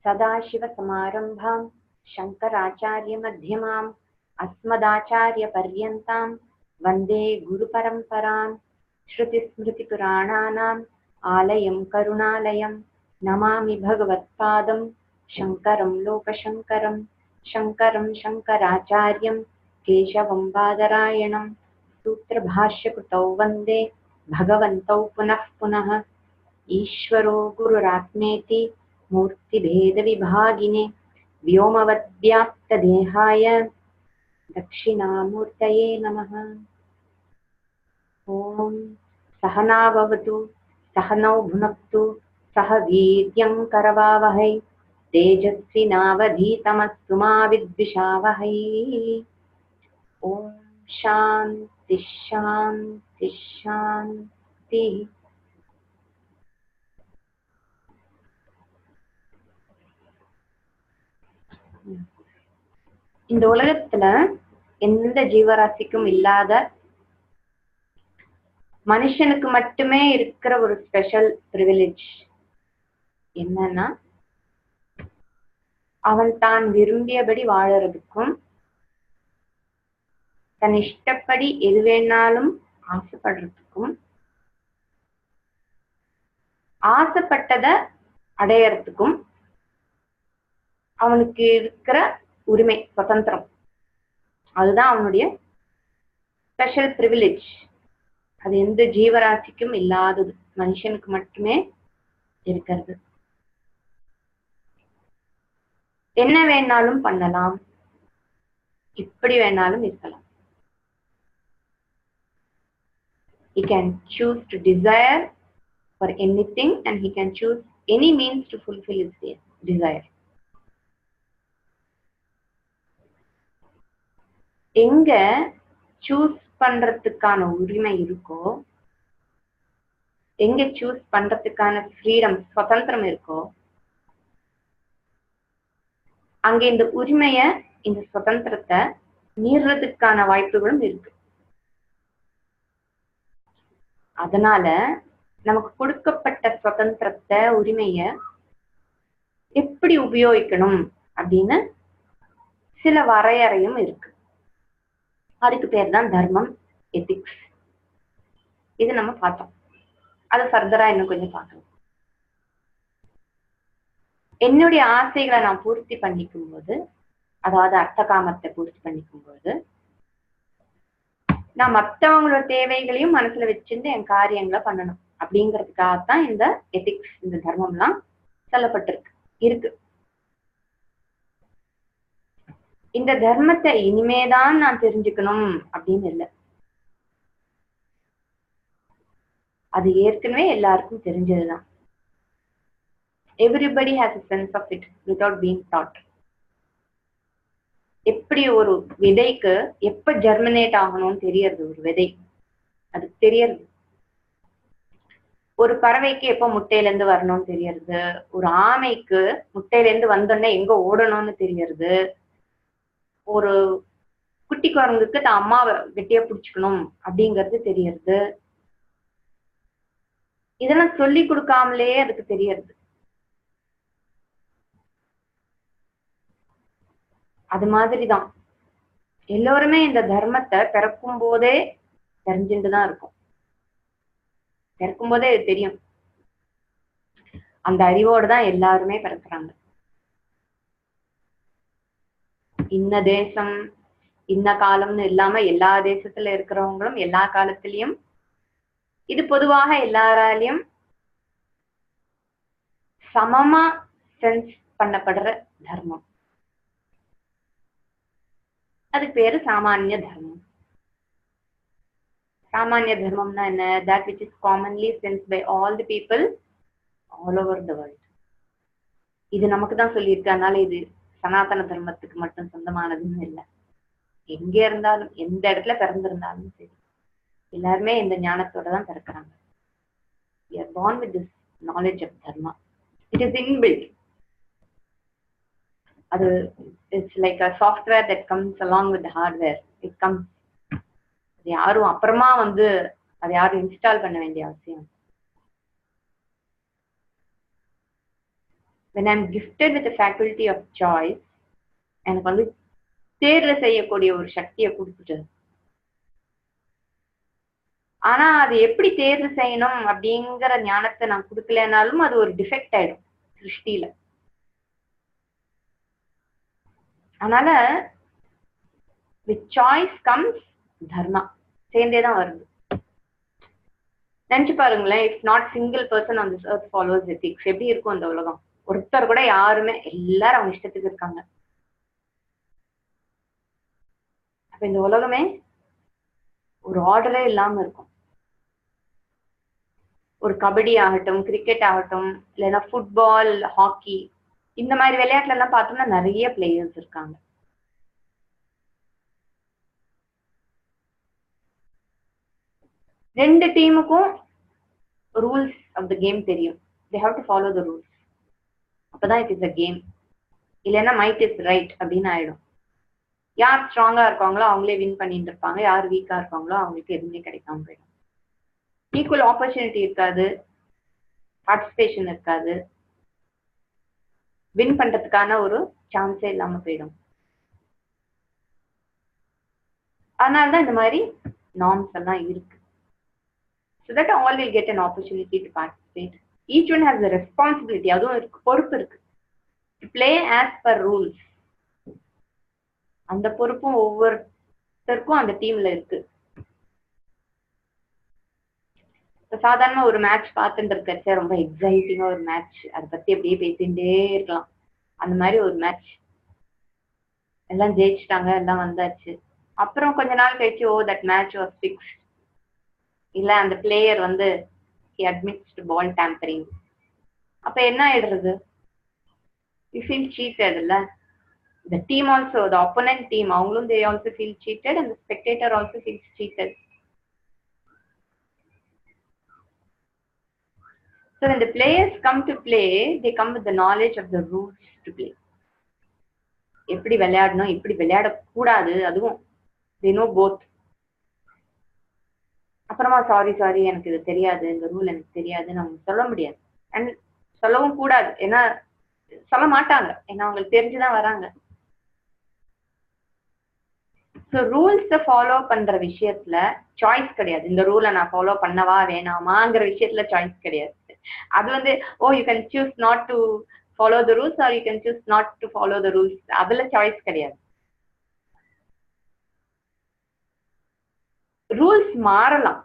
सदाशिवसमारम्भां शङ्कराचार्यमध्यमाम् अस्मदाचार्यपर्यन्तां वन्दे गुरुपरम्परां श्रुतिस्मृतिपुराणानाम् आलयं करुणालयं नमामि भगवत्पादं शङ्करं लोकशङ्करं शङ्करं शङ्कराचार्यं केशवं बादरायणं सूत्रभाष्यकृतौ वन्दे भगवन्तौ पुनः पुनः ईश्वरो गुरुरात्मेति मूर्तिभेदविभागिने व्योमवद्व्याप्तदेहाय दक्षिणामूर्तये नमः। ॐ सहना भवतु सहनौ भुनक्तु सह वीर्यं करवावहै तेजस्विनावधीतमस्तु मा विद्विषावहै। ॐ शान्ति शान्ति शान्तिः। இந்த உலகத்துல எந்த ஜீவராசிக்கும் இல்லாத மனுஷனுக்கு மட்டுமே இருக்கிற ஒரு ஸ்பெஷல் பிரிவிலேஜ் என்னன்னா, அவன் தான் விரும்பியபடி வாழறதுக்கும் தன் இஷ்டப்படி எது வேணாலும் ஆசைப்படுறதுக்கும் ஆசைப்பட்டத அடையறதுக்கும் அவனுக்கு இருக்கிற உரிமை, சுதந்திரம். அதுதான் அவனுடைய ஸ்பெஷல் பிரிவிலேஜ். அது எந்த ஜீவராசிக்கும் இல்லாதது, மனுஷனுக்கு மட்டுமே இருக்கிறது. என்ன வேணாலும் பண்ணலாம், இப்படி வேணாலும் இருக்கலாம். He can choose to desire for anything and he can choose any means to fulfill his desire. எங்க சூஸ் பண்றதுக்கான உரிமை இருக்கோ, எங்க சூஸ் பண்றதுக்கான ஃப்ரீடம், சுதந்திரம் இருக்கோ, அங்க இந்த உரிமைய, இந்த சுதந்திரத்தை மீறதுக்கான வாய்ப்புகளும் இருக்கு. அதனால நமக்கு கொடுக்கப்பட்ட சுதந்திரத்தை, உரிமைய எப்படி உபயோகிக்கணும் அப்படின்னு சில வரையறையும் இருக்கு. அதுக்கு பேர் தான் தர்மம், எத்திக்ஸ். இது நம்ம பார்த்தோம். அது ஃபர்தரா இன்னும் கொஞ்சம் பார்க்கணும். என்னுடைய ஆசைகளை நான் பூர்த்தி பண்ணிக்கும் போது, அதாவது அர்த்த காமத்தை பூர்த்தி பண்ணிக்கும் போது, நான் மற்றவங்களோட தேவைகளையும் மனசுல வச்சிருந்து என் காரியங்களை பண்ணணும் அப்படிங்கிறதுக்காகத்தான் இந்த எத்திக்ஸ், இந்த தர்மம்லாம் சொல்லப்பட்டிருக்கு, இருக்கு. இந்த தர்மத்தை இனிமேதான் நான் தெரிஞ்சுக்கணும் அப்படின்னு இல்லை. அது ஏற்கனவே எல்லாருக்கும் தெரிஞ்சதுதான். Everybody has a sense of it without being taught. எப்படி ஒரு விதைக்கு எப்ப ஜெர்மினேட் ஆகணும்னு தெரியறது, ஒரு விதை அது தெரியறது. ஒரு பறவைக்கு எப்ப முட்டையில இருந்து வரணும்னு தெரியறது. ஒரு ஆமைக்கு முட்டையில இருந்து வந்தோடனே எங்க ஓடணும்னு தெரியறது. ஒரு குட்டி குரங்குக்கு தான் அம்மாவை கெட்டியா பிடிச்சுக்கணும் அப்படிங்கிறது தெரியறது. இதெல்லாம் சொல்லி கொடுக்காமலே அதுக்கு தெரியறது. அது மாதிரிதான் எல்லோருமே இந்த தர்மத்தை பிறக்கும் போதே தெரிஞ்சுட்டுதான் இருக்கும். பிறக்கும் போதே இது தெரியும். அந்த அறிவோடுதான் எல்லாருமே பிறக்கிறாங்க. இன்ன தேசம் இன்ன காலம்னு இல்லாம எல்லா தேசத்துல இருக்கிறவங்களும் எல்லா காலத்திலயும் இது பொதுவாக எல்லாராலையும் சமமா சென்ஸ் பண்ணப்படுற தர்மம். அதுக்கு பேரு சாமானிய தர்மம். சாமானிய தர்மம்னா என்ன? that which is commonly sensed by all the people all over the world. இது நமக்கு தான் சொல்லியிருக்கு. அதனால இது சனாதன தர்மத்துக்கு மட்டும் சொந்தமானதுன்னு இல்லை. எங்க இருந்தாலும், எந்த இடத்துல பிறந்திருந்தாலும் சரி, எல்லாருமே இந்த ஞானத்தோட தான் பிறக்கிறாங்க. We are born with this knowledge of dharma. It is inbuilt. அது it's like a software that comes along with the hardware. It comes. அது யாரும் அப்புறமா அதை யாரும் இன்ஸ்டால் பண்ண வேண்டிய அவசியம். when I'm gifted with the faculty of choice, எனக்கு வந்து தேர்வு செய்யக்கூடிய ஒரு சக்தியை கொடுத்துட்டு, ஆனா அது எப்படி தேர்வு செய்யணும் அப்படிங்கிற ஞானத்தை நான் கொடுக்கலனாலும் அது ஒரு டிஃபெக்ட் ஆயிடும் சிருஷ்டியில. அதனால with choice comes dharma. சேர்ந்தேதான் வருது. நினைச்சு பாருங்களேன், if not single person on this earth follows ethics, எப்படி இருக்கும் அந்த உலகம்? ஒருத்தர் கூட யாருமே, எல்லாரும் அவங்க இஷ்டத்துக்கு இருக்காங்க. அப்ப இந்த உலகமே ஒரு ஆர்டரே இல்லாம இருக்கும். ஒரு கபடி ஆகட்டும், கிரிக்கெட் ஆகட்டும், இல்லைன்னா ஃபுட்பால், ஹாக்கி, இந்த மாதிரி விளையாட்டுல எல்லாம் பார்த்தோம்னா நிறைய பிளேயர்ஸ் இருக்காங்க. ரெண்டு டீமுக்கும் ரூல்ஸ் ஆஃப் த கேம் தெரியும். they have to follow the rules. அப்பதான் இட் இஸ் அ கேம். இல்லைன்னா மைட் இஸ் ரைட் அப்படின்னு ஆயிடும். யார் ஸ்ட்ராங்கா இருக்காங்களோ அவங்களே வின் பண்ணிட்டு இருப்பாங்க, யார் வீக்கா இருக்காங்களோ அவங்களுக்கு எதுவுமே கிடைக்காம போயிடும். ஈக்குவல் ஆப்பர்ச்சுனிட்டி இருக்காது, பார்ட்டிசிபேஷன் இருக்காது, வின் பண்றதுக்கான ஒரு சான்ஸே இல்லாம போயிடும். அதனாலதான் இந்த மாதிரி நார்ம்ஸ் எல்லாம் இருக்கு. So that all will get an opportunity to participate. Each one has a responsibility. அதுவும் இருக்கு, பொறுப்பு இருக்கு. To play as per rules. அந்த பொறுப்பும் ஒவ்வொருத்தருக்கும் அந்த டீம்ல இருக்கு. சாதாரண ஒரு மேட்ச் பார்த்துட்டு இருக்கச்ச ரொம்ப எக்ஸைட்டிங்கா ஒரு மேட்ச், அதை பத்தி அப்படியே பேசிட்டே இருக்கலாம். அந்த மாதிரி ஒரு மேட்ச் எல்லாம் ஜெயிச்சுட்டாங்க, எல்லாம் வந்தாச்சு. அப்புறம் கொஞ்ச நாள் கழிச்சு, ஓ தட் மேட்ச் வாஸ் ஃபிக்ஸ்ட், இல்ல அந்த பிளேயர் வந்து he admits to ball tampering. அப்ப என்ன ஆயிடுறது? You feel cheated இல்ல? The team also, the opponent team, அவங்களும் they also feel cheated and the spectator also feels cheated. So when the players come to play, they come with the knowledge of the rules to play. எப்படி விளையாடணும், எப்படி விளையாடக்கூடாது, அதுவும் they know both. அப்புறமா sorry எனக்கு இது தெரியாது, இந்த rule எனக்கு தெரியாதுன்னு அவங்க சொல்ல முடியாது. அண்ட் சொல்லவும் கூடாது, ஏன்னா சொல்ல மாட்டாங்க, ஏன்னா அவங்களுக்கு தெரிஞ்சுதான் வராங்க. ஸோ ரூல்ஸை ஃபாலோ பண்ற விஷயத்துல சாய்ஸ் கிடையாது. இந்த ரூலை நான் ஃபாலோ பண்ணவா வேணாமாங்கிற விஷயத்துல சாய்ஸ் கிடையாது. அது வந்து oh you can choose not to follow the rules or you can choose not to follow the rules, அதுல சாய்ஸ் கிடையாது. ரூல்ஸ் மாறலாம்,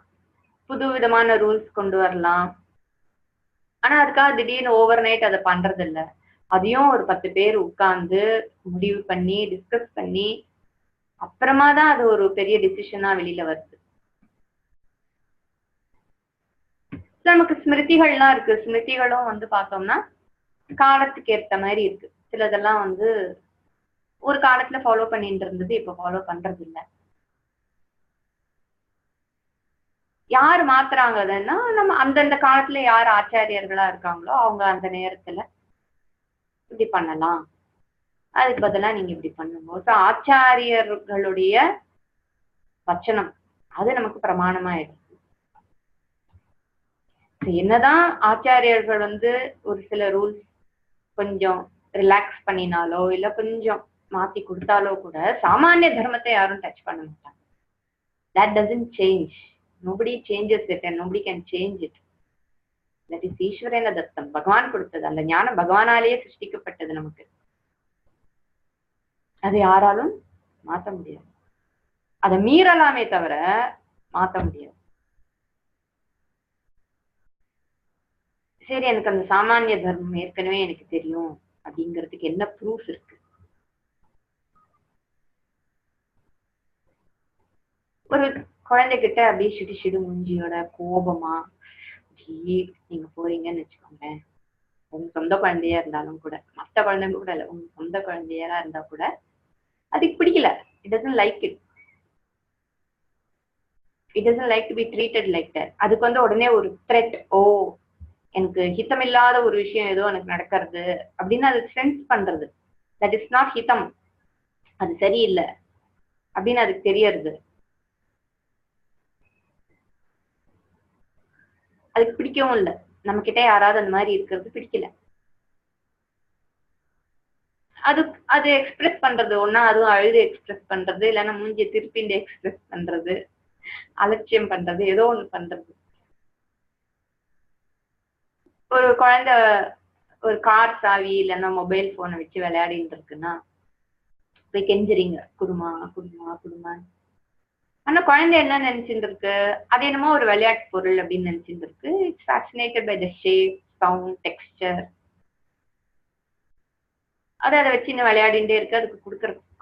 புது விதமான ரூல்ஸ் கொண்டு வரலாம். ஆனா அதுக்காக திடீர்னு ஓவர் நைட் அதை பண்றது இல்ல. அதையும் ஒரு 10 பேர் உட்கார்ந்து முடிவு பண்ணி டிஸ்கஸ் பண்ணி அப்புறமா தான் அது ஒரு பெரிய டிசிஷனா வெளியில வருது. நமக்கு ஸ்மிருதிகள்லாம் இருக்கு. ஸ்மிருதிகளும் வந்து பார்த்தோம்னா காலத்துக்கு ஏற்ற மாதிரி இருக்கு. சிலதெல்லாம் வந்து ஒரு காலத்துல ஃபாலோ பண்ணிட்டு இருந்தது, இப்ப ஃபாலோ பண்றது இல்ல. யார் மாத்துறாங்கன்னா நம்ம அந்தந்த காலத்துல யார் ஆச்சாரியர்களா இருக்காங்களோ அவங்க அந்த நேரத்துல இப்படி பண்ணலாம், அதுக்கு பதிலா நீங்க இப்படி பண்ணும்போது ஆச்சாரியர்களுடைய வச்சனம் அது நமக்கு பிரமாணமாயிடும். என்னதான் ஆச்சாரியர்கள் வந்து ஒரு சில ரூல்ஸ் கொஞ்சம் ரிலாக்ஸ் பண்ணினாலோ இல்ல கொஞ்சம் மாத்தி கொடுத்தாலோ கூட சாமானிய தர்மத்தை யாரும் டச் பண்ண மாட்டாங்க. That doesn't change. Nobody changes it and nobody can change it. That is ஈஸ்வரன தத்தம், பகவான் கொடுத்தது. அந்த ஞானம் பகவானாலேயே சிருஷ்டிக்கப்பட்டது நமக்கு. அதை யாராலும் மாற்ற முடியாது. அதை மீறலாமே தவிர மாற்ற முடியாது. சரி, எனக்கு அந்த சாமானிய தர்மம் ஏற்கனவே எனக்கு தெரியும் அப்படிங்கிறதுக்கு என்ன ப்ரூஃப் இருக்கு? ஒரு குழந்தைகிட்ட அப்படியே சிடு மூஞ்சியோட கோபமா அப்படியே நீங்க போறீங்கன்னு வச்சுக்கோங்க, உங்க சொந்த குழந்தையா இருந்தாலும் கூட, மற்ற குழந்தைங்க கூட இல்ல, உங்க சொந்த குழந்தையா இருந்தா கூட அதுக்கு பிடிக்கல. It doesn't like it. It doesn't like to be treated like that. அதுக்கு வந்து உடனே ஒரு த்ரெட், ஓ எனக்கு ஹிதமில்லாத ஒரு விஷயம் ஏதோ எனக்கு நடக்கிறது அப்படின்னு அது சென்ஸ் பண்றது. தட் இஸ் நாட் ஹிதம், அது சரியில்லை அப்படின்னு அதுக்கு தெரியறது. அதுக்கு பிடிக்கவும் இல்லை. நம்ம கிட்ட யாராவது அந்த மாதிரி இருக்கிறது பிடிக்கல. அது அது எக்ஸ்பிரஸ் பண்றது ஒன்னா, அதுவும் அழுது எக்ஸ்பிரஸ் பண்றது, இல்லைன்னா மூஞ்சிய திருப்பிண்டு எக்ஸ்பிரஸ் பண்றது, அலட்சியம் பண்றது, ஏதோ ஒண்ணு பண்றது. ஒரு குழந்தை ஒரு கார் சாவி இல்லைன்னா மொபைல் போனை வச்சு விளையாடிட்டு இருக்குன்னா போய் கெஞ்சுறீங்க, குடுமா குடுமா குடுமா. ஆனா குழந்தை என்ன நினைச்சிட்டு இருக்கு, அது என்னமோ ஒரு விளையாட்டு பொருள் அப்படின்னு நினைச்சிட்டு இருக்கு. It's fascinated by the shape, sound, texture. அதை வச்சு இன்னும் விளையாடிட்டே இருக்கு. அதுக்கு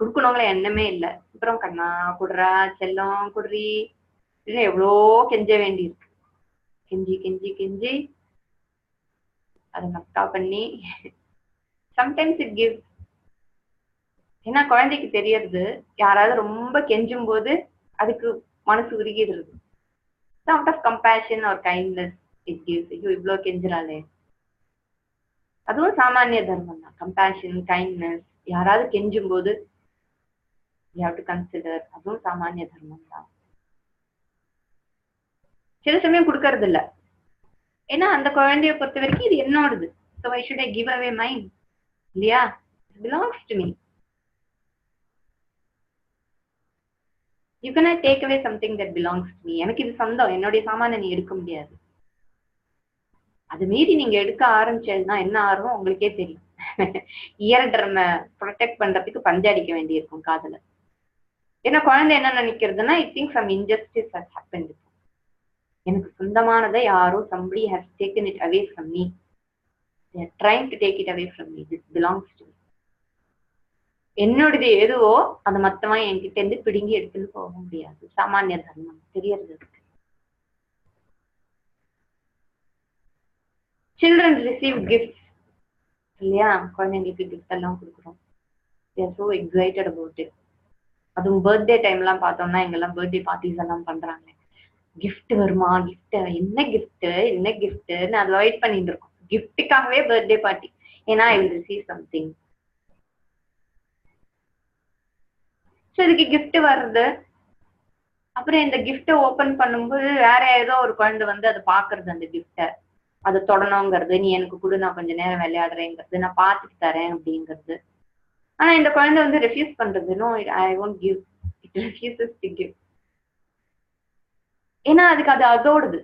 கொடுக்கணுங்கிற எண்ணமே இல்லை. அப்புறம் கண்ணா குடுறா, செல்லம் குடுறி, இன்னும் எவ்வளோ கெஞ்ச வேண்டி இருக்கு. கெஞ்சி கெஞ்சி கெஞ்சி அதை மஸ்கா பண்ணி சம்டைம்ஸ் இட் கிவ். ஏன்னா குழந்தைக்கு தெரியறது, யாராவது ரொம்ப கெஞ்சும் போது அதுக்கு மனசு உருகிடுறது. Out of compassion or kindness it gives. ஐயோ இவ்வளோ கெஞ்சுறாளே, அதுவும் சாமானிய தர்மம் தான். கம்பேஷன், கைண்ட்னஸ், யாராவது கெஞ்சும் போது யூ ஹேவ் டு கன்சிடர், அதுவும் சாமானிய தர்மம் தான். சில சமயம் கொடுக்கறது இல்ல, ஏன்னா அந்த குழந்தைய பொறுத்த வரைக்கும் இது என்னோடது. So why should I give away mine? இல்லையா? It belongs to me. You cannot take away something that belongs to me. எனக்கு இது சொந்தம், என்னுடைய சாமான நீ எடுக்க முடியாது. அது மீறி நீங்க எடுக்க ஆரம்பிச்சதுன்னா என்ன ஆகும் உங்களுக்கே தெரியும். இயர் ட்ரம்ம ப்ரொடெக்ட் பண்றதுக்கு பஞ்சடிக்க வேண்டியிருக்கும் காதுல. ஏன்னா குழந்தை என்ன நினைக்கிறதுன்னா, I think some injustice has happened. எனக்கு சொந்தமானதை யாரோ somebody has taken it away from me. They are trying to take it away from me. This belongs to me. என்னோடது எதுவோ அது மொத்தமா என்கிட்ட இருந்து பிடுங்கி எடுத்துன்னு போக முடியாது. சாமானிய தர்மம் தெரியறது. Children receive gifts. இல்லையா? குழந்தைங்களுக்கு கிஃப்ட் எல்லாம் கொடுக்குறோம். They are so excited about it. அதுவும் பர்த்டே டைம் எல்லாம் பார்த்தோம்னா எங்கெல்லாம் பர்த்டே பார்ட்டிஸ் எல்லாம் பண்றாங்க. கிஃப்ட் வருமா, கிஃப்ட் என்ன கிஃப்ட் என்ன கிஃப்ட்னு அதை வெயிட் பண்ணிட்டு இருக்கோம். கிஃப்ட்டுக்காகவே பர்த்டே பார்ட்டி. ஏன்னா I will receive something. So இதுக்கு கிஃப்ட் வருது. அப்புறம் இந்த கிஃப்டை ஓபன் பண்ணும்போது வேற ஏதோ ஒரு குழந்தை வந்து அதை பாக்குறது, அந்த கிஃப்டை அதை தொடணுங்கிறது, நீ எனக்கு கொடு நான் கொஞ்ச நேரம் விளையாடுறேங்கிறது, நான் பார்த்துட்டு தரேன் அப்படிங்கிறது. ஆனா இந்த குழந்தை வந்து ரெஃப்யூஸ் பண்றது. No, I won't give. It refuses to give. ஏன்னா அதுக்கு அது அதோடுது.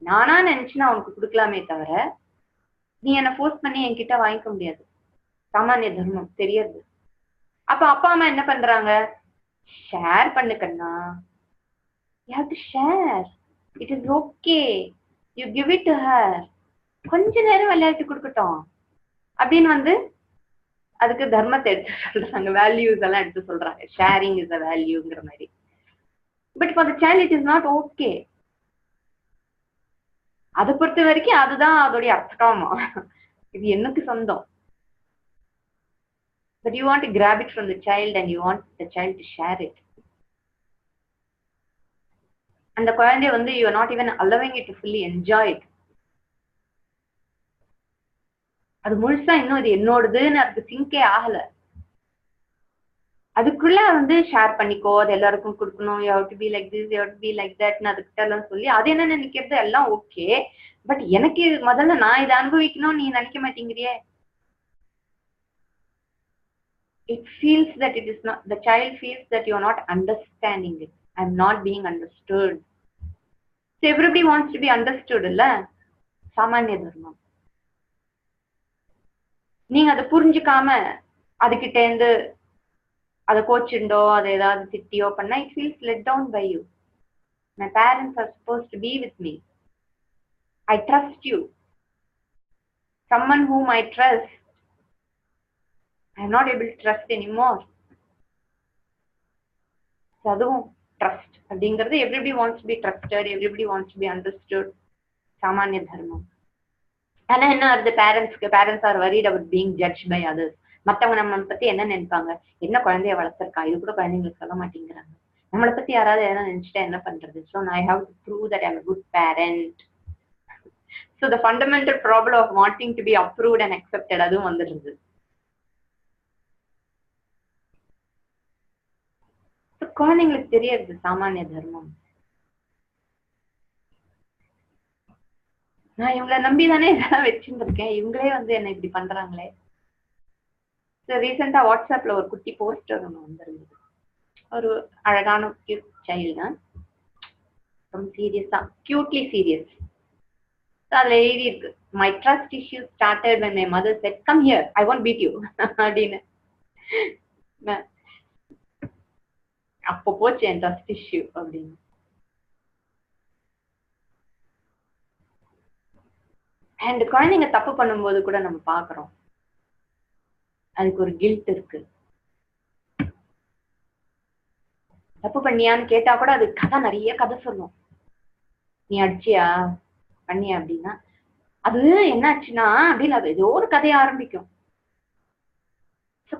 நானா நினைச்சுன்னா அவனுக்கு கொடுக்கலாமே தவிர நீ என்ன ஃபோர்ஸ் பண்ணி என்கிட்ட வாங்கிக்க முடியாது. சாமானிய தர்மம் தெரியாது. அப்ப அப்பா அம்மா என்ன பண்றாங்க, ஷேர் பண்ணுக்கண்ணா, you have to share, it is okay, you give it to her, கொஞ்ச நேரம் விளையாட்டு கொடுக்கட்டும் அப்படின்னு வந்து அதுக்கு தர்மத்தை எடுத்து சொல்றாங்க, வேல்யூஸ் எல்லாம் எடுத்து சொல்றாங்க. ஷேரிங் இஸ் அ வேல்யூங்கிற மாதிரி. But for the child it is not okay. அதை பொறுத்த வரைக்கும் அதுதான் அதோடைய அர்த்தமா, இது எனக்கு சொந்தம். But you want to grab it from the child and you want the child to share it. And the குழந்தை வந்து you are not even allowing it to fully enjoy it. அது முழுசா இன்னும் இது என்னோடதுன்னு அதுக்கு சிங்கே ஆகல. அதுக்குள்ள வந்து ஷேர் பண்ணிக்கோ, அது எல்லாருக்கும் கொடுக்கணும், you have to be like this, you have to be like தட்னு அதுக்கிட்ட எல்லாம் சொல்லி அது என்ன நினைக்கிறது எல்லாம் ஓகே. பட் எனக்கு முதல்ல நான் இதை அனுபவிக்கணும் நீ நினைக்க மாட்டேங்கிறியே. It feels that it is not, the child feels that you are not understanding it. I am not being understood. So everybody wants to be understood, இல்ல? சாமானிய தர்மம். நீங்க அதை புரிஞ்சுக்காம அதுகிட்ட இருந்து அதை கோச்சுண்டோ அதை ஏதாவது திட்டியோ பண்ணா it feels let down by you. My parents are supposed to be with me. I trust you. Someone whom I trust, I am not able to trust anymore. அதுவும் ட்ரஸ்ட் அப்படிங்கிறது everybody wants to be trusted, everybody wants to be understood. சாமானிய தர்மம். ஆனா என்ன வருது, parents are worried about being judged by others. மத்தவங்க நம்ம பத்தி என்ன நினைப்பாங்க, என்ன குழந்தைய வளர்த்திருக்கா, இது கூட குழந்தைங்களுக்கு சொல்ல மாட்டேங்கிறாங்க, நம்மளை பத்தி யாராவது எதனா நினைச்சிட்டா என்ன பண்றது. So I have to prove that I am a good parent. So the fundamental problem of wanting to be approved and accepted அதுவும் வந்துடுது. குழந்தைங்களுக்கு தெரியாது சாமானிய தர்மம். நான் இவங்களை நம்பிதானே இதெல்லாம் வச்சுட்டு இருக்கேன், இவங்களே வந்து என்ன இப்படி பண்றாங்களே. ரீசெண்டா வாட்ஸ்அப்ல ஒரு குட்டி போஸ்டர் ஒன்று வந்திருந்தது. ஒரு அழகான கியூட் சைல்டு தான், ரொம்ப சீரியஸா, கியூட்லி சீரியஸ். அதுல எழுதி இருக்கு, my trust issue started when my mother said come here I won't beat you அப்படின்னு. அப்போ போச்சு என் ட்ரஸ்ட் இஷ்யூ அப்படின்னு. அண்ட் குழந்தைங்க தப்பு பண்ணும்போது கூட நம்ம பாக்குறோம், அதுக்கு ஒரு கில்ட் இருக்கு. தப்பு பண்ணியான்னு கேட்டா கூட அது கதை, நிறைய கதை சொல்லும். நீ அடிச்சியா பண்ணியா அப்படின்னா அது என்னாச்சுன்னா அப்படின்னு அது ஏதோ ஒரு கதையை ஆரம்பிக்கும்.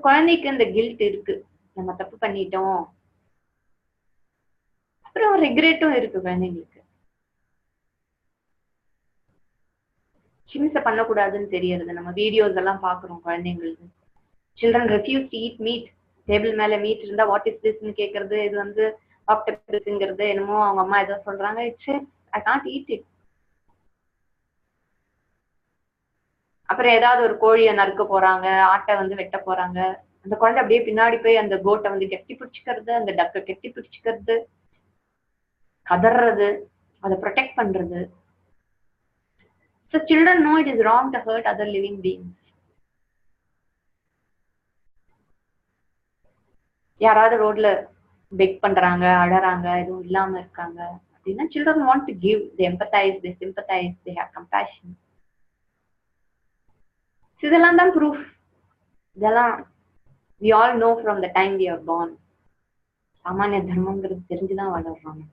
குழந்தைக்கு இந்த கில்ட் இருக்கு, நம்ம தப்பு பண்ணிட்டோம். அப்புறம் ரெக்ரெட்டும் இருக்கு குழந்தைங்களுக்கு. ஹிம்சை பண்ணக்கூடாதுன்னு தெரியறது. நம்ம வீடியோஸ் எல்லாம் பாக்குறோம் குழந்தைங்களுக்கு. Children refuse to eat meet. Table மேல மீட் இருந்தா வாட் இஸ் திஸ்ன்னு கேக்குறது. இது வந்து ஆக்டோபஸ்ங்கிறது என்னமோ அவங்க அம்மா ஏதோ சொல்றாங்க. It's I can't eat it. அப்புறம் ஏதாவது ஒரு கோழியை நறுக்க போறாங்க, ஆட்டை வந்து வெட்ட போறாங்க. அந்த குழந்தை அப்படியே பின்னாடி போய் அந்த கோட்டை வந்து கெட்டி பிடிச்சிக்கிறது, அந்த டக்கை கெட்டி பிடிச்சிக்கிறது, கதறது, அதை ப்ரொடெக்ட் பண்றது. So children know it is wrong to hurt other living beings. யாராவது ரோட்ல பெக் பண்றாங்க, அழறாங்க, எதுவும் இல்லாம இருக்காங்க அப்படின்னா children want to give, they empathize, they sympathize, they have compassion. இதெல்லாம் தான் proof. இதெல்லாம் we all know from the time we are born. சாமானிய தர்மங்கிறது தெரிஞ்சுதான் வளர்றோம்.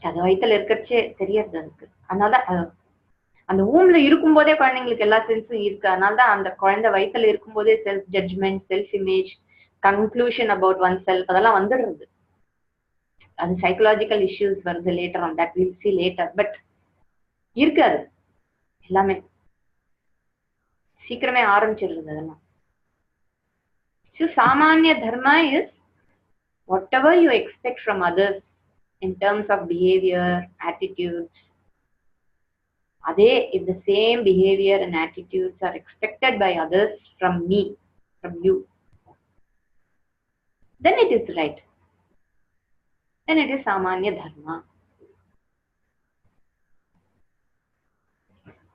அது வயிற்றுல இருக்கிறச்சே தெரியறது அதுக்கு. அதனால அந்த ஊம்ல இருக்கும் போதே குழந்தைங்களுக்கு எல்லா சென்ஸும் இருக்கு. அதனாலதான் அந்த குழந்தை வயிற்றுல இருக்கும் போதே self judgement, self image, conclusion about one self அதெல்லாம் வந்துடுறது. அது சைக்கலாஜிக்கல் இஷ்யூஸ் வருது later on, that will see later. But இருக்காது, எல்லாமே சீக்கிரமே ஆரம்பிச்சிருது அதெல்லாம். Samanya dharma is whatever you expect from others in terms of behavior, attitudes. Adhe, if the same behavior and attitudes are expected by others from me, from you, then it is right. Then it is samanya dharma.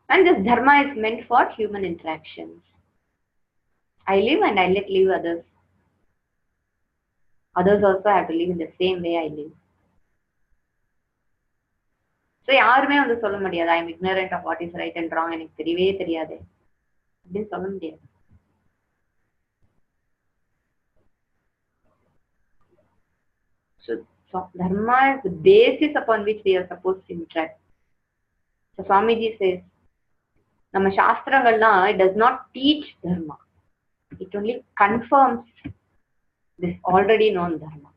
And this dharma is meant for human interactions. I live and I let live others. Others also have to live in the same way I live. So யாருமே வந்து சொல்ல முடியாது I am ignorant of what is right and wrong, எனக்கு தெரியவே தெரியாது அப்படின்னு சொல்ல முடியாது. So dharma is the basis upon which we are supposed to interact. So Swamiji says, நம்ம சாஸ்திரங்கள்லாம் it does not teach dharma, it only confirms this already known dharma.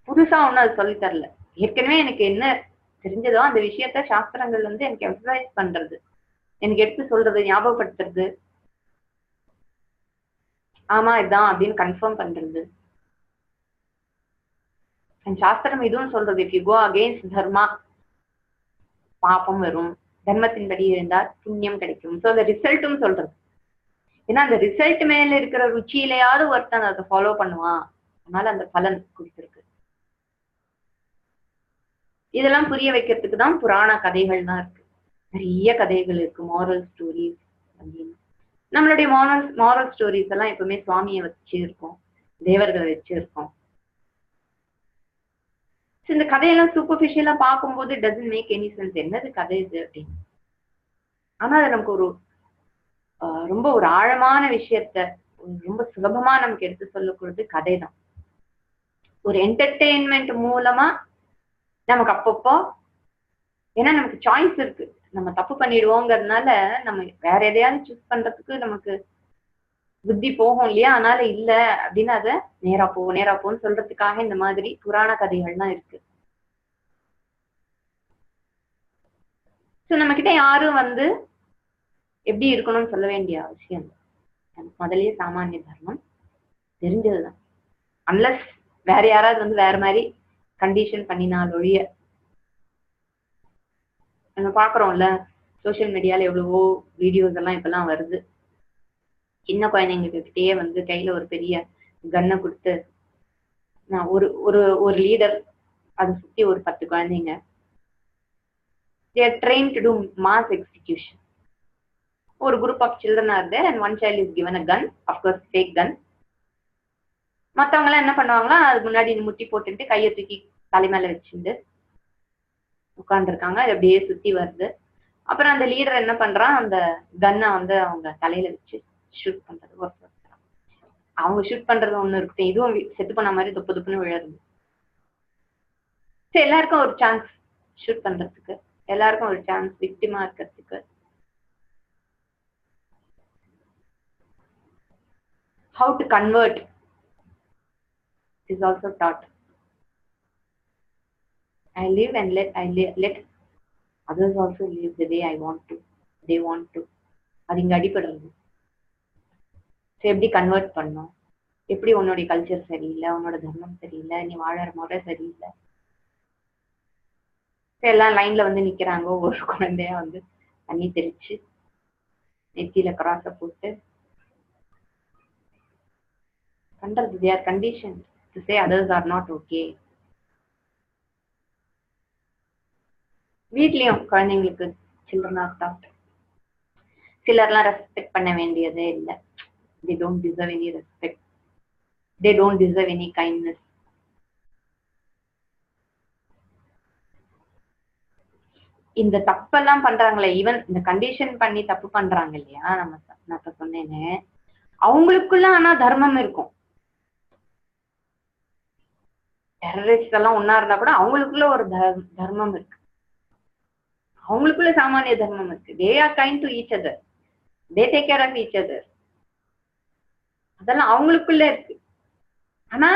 புதுசா ஒன்னும் அது சொல்லி தரல. ஏற்கனவே எனக்கு என்ன தெரிஞ்சதோ அந்த விஷயத்த சாஸ்திரங்கள் வந்து எனக்கு எம்பசைஸ் பண்றது, எனக்கு எடுத்து சொல்றது, ஞாபகப்படுத்துறது, ஆமா இதுதான் அப்படின்னு கன்ஃபார்ம் பண்றது. சாஸ்திரம் இதுவும் சொல்றது, if you go against dharma பாபம் வரும், தர்மத்தின்படி இருந்தால் புண்ணியம் கிடைக்கும். சோ அந்த ரிசல்ட்டும் சொல்றது. ஏன்னா அந்த ரிசல்ட் மேல இருக்கிற ருச்சியிலையாவது ஒருத்தன் அதை ஃபாலோ பண்ணுவான், அதனால அந்த பலன் கொடுத்திருக்கு. இதெல்லாம் புரிய வைக்கிறதுக்கு தான் புராண கதைகள் தான் இருக்கு. நிறைய கதைகள் இருக்கு, மாரல் ஸ்டோரிஸ் அப்படின்னு. நம்மளுடைய மாரல் ஸ்டோரிஸ் எல்லாம் எப்பவுமே சுவாமியை வச்சு இருக்கோம், தேவர்களை வச்சு இருக்கோம். இந்த கதையெல்லாம் சூப்பர்ஃபிஷியலா பார்க்கும்போது டசன்ட் மேக் எனி சென்ஸ், என்னது கதை இது அப்படின்னு. ஆனா அது நமக்கு ஒரு ரொம்ப ஒரு ஆழமான விஷயத்த ரொம்ப சுலபமா நமக்கு எடுத்து சொல்லக்கூடாது கதை தான். ஒரு என்டர்டெயின்மெண்ட் மூலமா நமக்கு அப்பப்போ, ஏன்னா நமக்கு சாய்ஸ் இருக்கு, நம்ம தப்பு பண்ணிடுவோங்கிறதுனால நம்ம வேற எதையாவது சூஸ் பண்றதுக்கு நமக்கு புத்தி போகும் இல்லையா. அதனால இல்ல அப்படின்னு அதை நேரா போன்னு சொல்றதுக்காக இந்த மாதிரி புராண கதைகள்லாம் இருக்கு. சோ நம்ம கிட்ட யாரும் வந்து எப்படி இருக்கணும்னு சொல்ல வேண்டிய அவசியம் இல்லை. எனக்கு முதல்லயே சாமானிய தர்மம் தெரிஞ்சதுதான். அன்லஸ் வேற யாராவது வந்து வேற மாதிரி கண்டிஷன் பண்ணினால் ஒழிய நம்ம பாக்குறோம்ல சோசியல் மீடியால எவ்வளவோ வீடியோஸ் எல்லாம் இப்பெல்லாம் வருது. சின்ன குழந்தைங்ககிட்டயே வந்து கையில ஒரு பெரிய கன்னை கொடுத்து நான் ஒரு ஒரு ஒரு லீடர் அதை சுத்தி ஒரு 10 குழந்தைங்க they are trained to do mass execution. ஒரு group of children are there and one child is given a gun, of course fake gun. மத்தவங்க எல்லாம் என்ன பண்ணுவாங்களா அதுக்கு முன்னாடி முட்டி போட்டுட்டு கையை தூக்கி தலை மேல வச்சுட்டு உட்கார்ந்துருக்காங்க. அது அப்படியே சுத்தி வருது. அப்புறம் அந்த லீடர் என்ன பண்றான் அந்த கன்னை வந்து அவங்க தலையில வச்சு ஷூட் பண்றது. அவங்க ஷூட் பண்றது ஒண்ணு இருக்கு, இதுவும் செத்து பண்ண மாதிரி தொப்பு தொப்புன்னு விழுறது. சரி, எல்லாருக்கும் ஒரு சான்ஸ் ஷூட் பண்றதுக்கு, எல்லாருக்கும் ஒரு சான்ஸ் விக்டிமா இருக்கிறதுக்கு. How to convert is also taught. I live and let others also live the way I want to, they want to. அது இங்க அடிபடுறது. எப்படி கன்வெர்ட் பண்ணும், எப்படி உன்னோட கல்ச்சர் சரியில்லை, உன்னோட தர்மம் சரியில்லை, நீ வாழற முறை சரியில்லை. எல்லாம் லைன்ல வந்து நிக்கிறாங்க. ஒரு குழந்தைய வந்து தண்ணி தெளிச்சு நெத்தியில கிராஸ போட்டு பண்றது. they are conditioned to say others are not okay. வீட்லயும் குழந்தைங்களுக்கு சில்ட்ரன் ஆர் டாட் சிலர்லாம் ரெஸ்பெக்ட் பண்ண வேண்டியதே இல்லை. they don't deserve any respect, they don't deserve any kindness. இந்த தப்பெல்லாம் பண்றாங்களே, ஈவன் இந்த கண்டிஷன் பண்ணி தப்பு பண்றாங்க இல்லையா, நான் இப்ப சொன்னேன்னு அவங்களுக்குள்ள ஆனா தர்மம் இருக்கும். டெரரிஸ்ட் எல்லாம் ஒன்னா இருந்தா கூட அவங்களுக்குள்ள ஒரு தர்மம் இருக்கு, அவங்களுக்குள்ள சாமானிய தர்மம் இருக்கு. they are kind to each other, they take care of each other. அதெல்லாம் அவங்களுக்குள்ள இருக்கு. ஆனா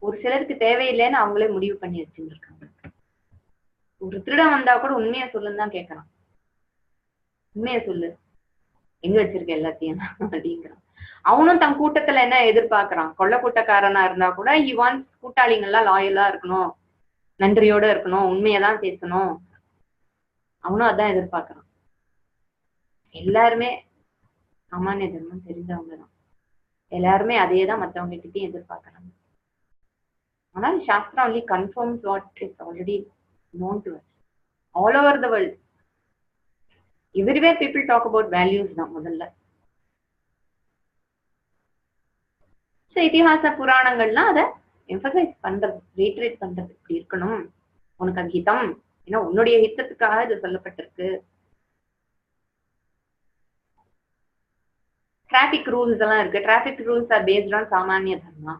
ஒரு சிலருக்கு தேவையில்லைன்னு அவங்களே முடிவு பண்ணி வச்சுருக்காங்க. ஒரு திருடன் வந்தா கூட உண்மையை சொல்லுன்னு தான் கேட்கறான். உண்மையை சொல்லு, எங்க வச்சிருக்க எல்லாத்தையும் அப்படிங்கிறான். அவனும் தன் கூட்டத்துல என்ன எதிர்பார்க்கறான், கொள்ள கூட்டக்காரனா இருந்தா கூட he wants கூட்டாளிங்க எல்லாம் லாயலா இருக்கணும், நன்றியோட இருக்கணும், உண்மையதான் பேசணும். அவனும் அதான் எதிர்பார்க்கறான். எல்லாருமே சாமானிய தர்மம் தெரிஞ்சவங்கதான், எல்லாருமே அதேதான் மத்தவங்க கிட்டயும் எதிர்பார்க்கறாங்க. ஆனால் சாஸ்திரம் only confirms what is already known to us all over the world. Everywhere people talk about values தான் முதல்ல. இதிகாச புராணங்கள்லாம் அதை எம்பசைஸ் பண்றது, ரீட்ரேட் பண்றது. இப்படி இருக்கணும், உனக்கு அது ஹிதம், ஏன்னா உன்னுடைய ஹித்தத்துக்காக இது சொல்லப்பட்டிருக்கு. டிராபிக் ரூல்ஸ் எல்லாம் இருக்கு. Traffic rules are based on samanya dharma.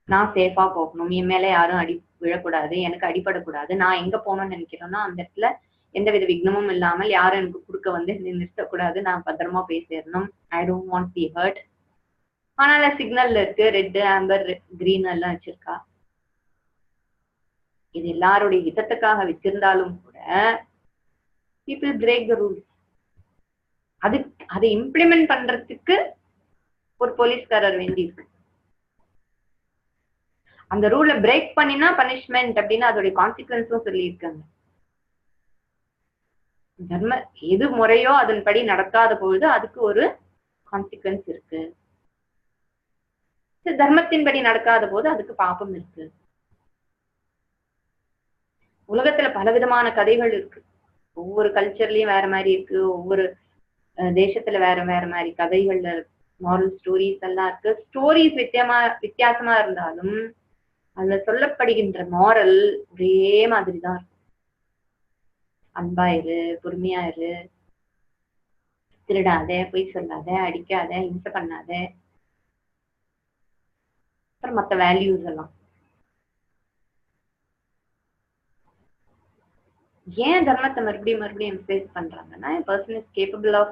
நான் சேஃபா போகணும், என் மேல யாரும் விழக்கூடாது, எனக்கு அடிபடக்கூடாது. நான் எங்க போகணும்னு நினைக்கிறேன்னா அந்த இடத்துல எந்தவித விக்னமும் இல்லாமல் யாரும் எனக்கு குறுக்க வந்து நிறுத்தக்கூடாது, நான் பத்திரமா போய் சேரணும். I don't want be hurt. ஆனால சிக்னல்ல இருக்கு, ரெட், ஆம்பர், கிரீன் எல்லாம் வச்சிருக்கா. இது எல்லாருடைய ஹிதத்துக்காக வச்சிருந்தாலும் கூட people break the rules. அதை இம்ப்ளிமெண்ட் பண்றதுக்கு ஒரு போலீஸ்காரர் வேண்டி இருக்கு. அந்த ரூலை பிரேக் பண்ணினா பனிஷ்மெண்ட் அப்படின்னு அதோடைய கான்சிக்வன்ஸும் சொல்லி இருக்காங்க. தர்ம எது முறையோ அதன்படி நடக்காத பொழுது அதுக்கு ஒரு கான்சிக்வன்ஸ் இருக்கு. தர்மத்தின்படி நடக்காத போது அதுக்கு பாபம் இருக்கு. உலகத்துல பலவிதமான கதைகள் இருக்கு. ஒவ்வொரு கல்ச்சர்லயும் வேற மாதிரி இருக்கு, ஒவ்வொரு தேசத்துல வேற வேற மாதிரி கதைகள்ல மாரல் ஸ்டோரிஸ் எல்லாம் இருக்கு. ஸ்டோரிஸ் வித்தியாசமா இருந்தாலும் அதுல சொல்லப்படுகின்ற மாரல் ஒரே மாதிரிதான் இருக்கும். அன்பா இரு, பொறுமையா இரு, திருடாத, பொய் சொல்லாத, அடிக்காத, இம்சை பண்ணாத, அப்புறம் மற்ற வேல்யூஸ் எல்லாம். ஏன் தர்மத்தை மறுபடியும் மறுபடியும் எம்பசைஸ் பண்றாங்கன்னா, a person is capable of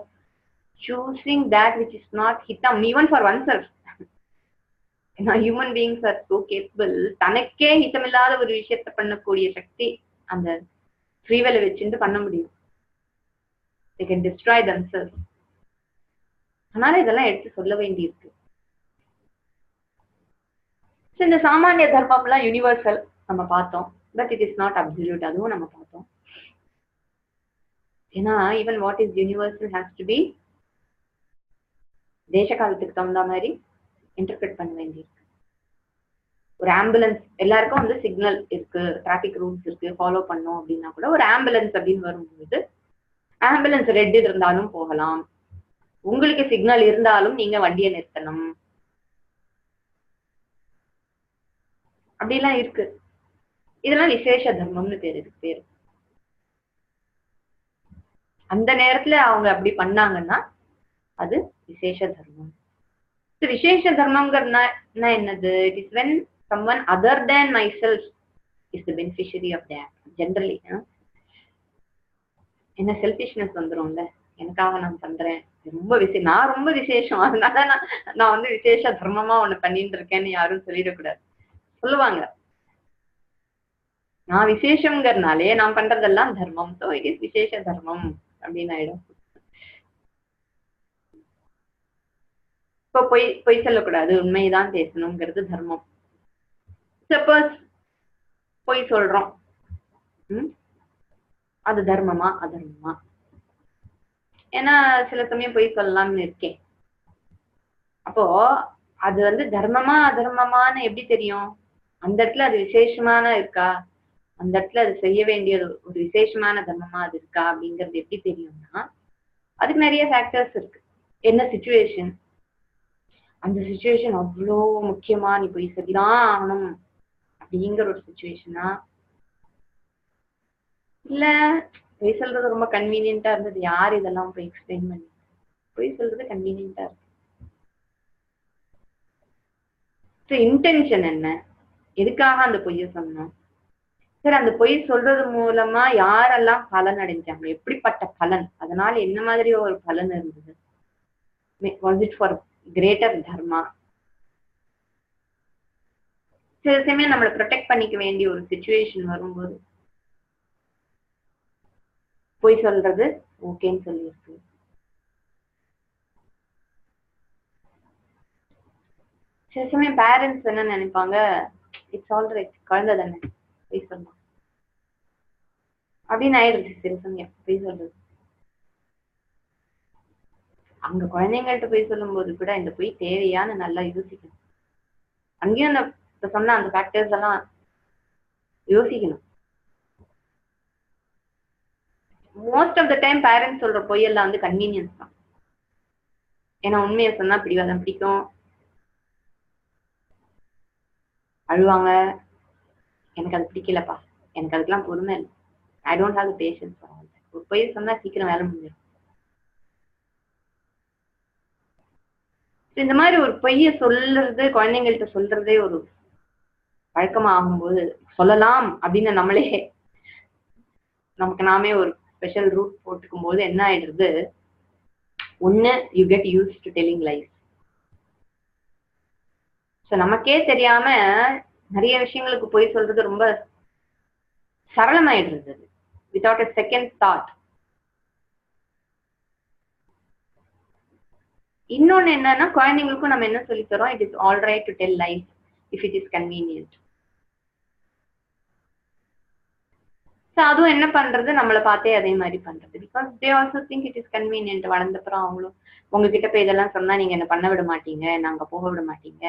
choosing that which is not hitam even for oneself. Human beings are so capable. தனக்கே ஹிதமில்லாத ஒரு விஷயத்தை பண்ணக்கூடிய சக்தி அந்த ஃப்ரீவெல வச்சுட்டு பண்ண முடியும். they can destroy themselves. அதனால இதெல்லாம் எடுத்து சொல்ல வேண்டியிருக்கு. இந்த சாமானிய தர்மம் எல்லாம் யூனிவர்சல் நம்ம பார்த்தோம், but it is not absolute. அதுவும் நம்ம பார்த்தோம். ஏன்னா even what is universal has to be தேச காலத்துக்கு தகுந்த மாதிரி இன்டர்பிரட் பண்ண வேண்டியிருக்கு. ஒரு ஆம்புலன்ஸ் எல்லாருக்கும் வந்து சிக்னல் இருக்கு, டிராபிக் ரூல்ஸ் இருக்கு, ஃபாலோ பண்ணும் அப்படின்னா கூட ஒரு ஆம்புலன்ஸ் அப்படின்னு வரும்போது ஆம்புலன்ஸ் ரெட் இருந்தாலும் போகலாம், உங்களுக்கு சிக்னல் இருந்தாலும் நீங்க வண்டியை நிறுத்தணும், அப்படிலாம் இருக்கு. இதெல்லாம் விசேஷ தர்மம்னு பேரு. பேரு அந்த நேரத்துல அவங்க அப்படி பண்ணாங்கன்னா அது விசேஷ தர்மம். விசேஷ தர்மம்ங்கிறதுனா என்னது? It is when someone other than myself is the beneficiary of that. Generally என்ன செல்ஃபிஷ்னஸ் வந்துரும்ல, எனக்காக நான் பண்றேன், ரொம்ப நான் ரொம்ப விசேஷம், அதனால நான் வந்து விசேஷ தர்மமா ஒண்ணு பண்ணிட்டு இருக்கேன்னு யாரும் சொல்லிடக்கூடாது. சொல்லுவாங்க நான் விசேஷம்ங்கிறதுனாலே நான் பண்றதெல்லாம் தர்மம், சோ இட் இஸ் விசேஷ தர்மம் அப்படின்னு ஆயிடும். இப்போ பொய் சொல்லக்கூடாது, உண்மைதான் பேசணுங்கிறது தர்மம். சப்போஸ் பொய் சொல்றோம், அது தர்மமா அதர்மமா? ஏன்னா சில சமயம் பொய் சொல்லலாம்னு இருக்கேன். அப்போ அது வந்து தர்மமா அதர்மமான்னு எப்படி தெரியும்? அந்த இடத்துல அது விசேஷமான இருக்கா, அந்த இடத்துல அது செய்ய வேண்டிய ஒரு விசேஷமான தர்மமா அது இருக்கா அப்படிங்கிறது எப்படி தெரியும்னா, அதுக்கு நிறைய ஃபேக்டர்ஸ் இருக்கு. என்ன சிச்சுவேஷன், அந்த சிச்சுவேஷன் அவ்வளோ முக்கியமா நீ போய் சொல்லிதான் ஆகணும் அப்படிங்கிற ஒரு சிச்சுவேஷனா, இல்ல பொய் சொல்றது ரொம்ப கன்வீனியன்டா இருந்தது, யார் இதெல்லாம் போய் எக்ஸ்பிளைன் பண்ணி, பொய் சொல்றது கன்வீனியன்டா இருக்கு. இன்டென்ஷன் என்ன, எதுக்காக அந்த பொய்ய சொன்னோம், சரி அந்த பொய் சொல்றது மூலமா யாரெல்லாம் பலன் அடைஞ்சாங்க, எப்படிப்பட்ட பலன், அதனால என்ன மாதிரி ஒரு பலன் இருந்தது, was it for greater dharma? சில சமயம் நம்மளை ப்ரொடெக்ட் பண்ணிக்க வேண்டிய ஒரு சிச்சுவேஷன் வரும்போது பொய் சொல்றது ஓகேன்னு சொல்லியிருக்கு. சில சமயம் பேரண்ட்ஸ் என்ன நினைப்பாங்க, இட்ஸ் ஆல் ரைட், குழந்தை தானே பொய் சொல்லலாம் அப்படின்னு ஆயிடுச்சு. சில சமயம் பொய் சொல்றது, அங்க குழந்தைங்கள்ட்ட பொய் சொல்லும் போது கூட இந்த பொய் தேவையான்னு நல்லா யோசிக்கணும். அங்கேயும் அந்த சொன்ன அந்த ஃபேக்டர்ஸ் எல்லாம் யோசிக்கணும். Most of the time parents சொல்ற பொய்யெல்லாம் வந்து கன்வீனியன்ஸ் தான். ஏன்னா உண்மையை சொன்னா பிடிவாதம் பிடிக்கும், அழுவாங்க, எனக்கு அது பிடிக்கலப்பா, எனக்கு அதுக்கெல்லாம் பொறுமை இல்லை, I don't have the patience. ஒரு பொய் சொன்னா சீக்கிரம் வேலை முடிஞ்சிடும். இந்த மாதிரி ஒரு பொய்ய சொல்றது, குழந்தைங்கள்ட்ட சொல்றதே ஒரு வழக்கமா ஆகும்போது, சொல்லலாம் அப்படின்னு நம்மளே நமக்கு நாமே ஒரு ஸ்பெஷல் ரூட் போட்டுக்கும் போது என்ன ஆயிடுறது, ஒண்ணு you get used to telling lies. So நமக்கே தெரியாம நிறைய விஷயங்களுக்கு பொய் சொல்றது ரொம்ப சரளமாயிடுறது, வித்வுட் அ செகண்ட் தாட். இன்னொன்னு என்னன்னா, குழந்தைங்களுக்கும் நம்ம என்ன சொல்லி தரோம், it is all right to tell lies if it is convenient. So அதுவும் என்ன பண்றது, நம்மளை பார்த்தே அதே மாதிரி பண்றது, because they also think it is convenient. வளர்ந்தப்புறம் அவங்களும் உங்ககிட்ட போய் இதெல்லாம் சொன்னா நீங்க என்ன பண்ண விட மாட்டீங்க, நாங்க போக விட மாட்டீங்க,